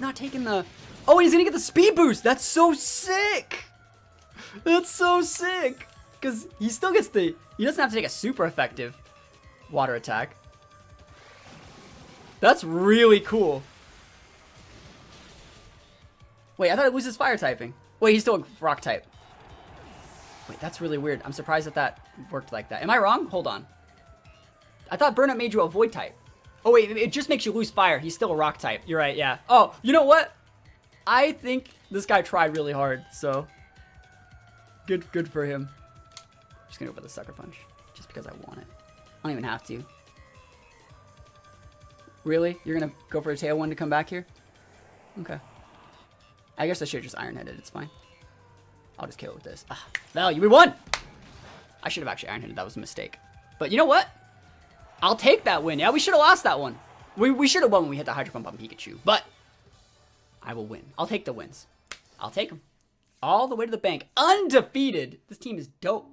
not taking the... Oh, he's going to get the speed boost. That's so sick. That's so sick. Because he still gets the... He doesn't have to take a super effective water attack. That's really cool. Wait, I thought it loses fire typing. Wait, he's still a rock type. Wait, that's really weird. I'm surprised that that worked like that. Am I wrong? Hold on. I thought Burn Up made you a void type. Oh, wait, it just makes you lose fire. He's still a rock type. You're right, yeah. Oh, you know what? I think this guy tried really hard, so... Good for him. I'm just gonna go for the Sucker Punch. Just because I want it. I don't even have to. Really? You're gonna go for a Tailwind to come back here? Okay. I guess I should have just Iron Headed. It's fine. I'll just kill it with this. Ah, value. We won! I should have actually Iron Headed. That was a mistake. But you know what? I'll take that win. Yeah, we should have lost that one. We should have won when we hit the Hydro Pump on Pikachu. But I will win. I'll take the wins. I'll take them. All the way to the bank. Undefeated. This team is dope.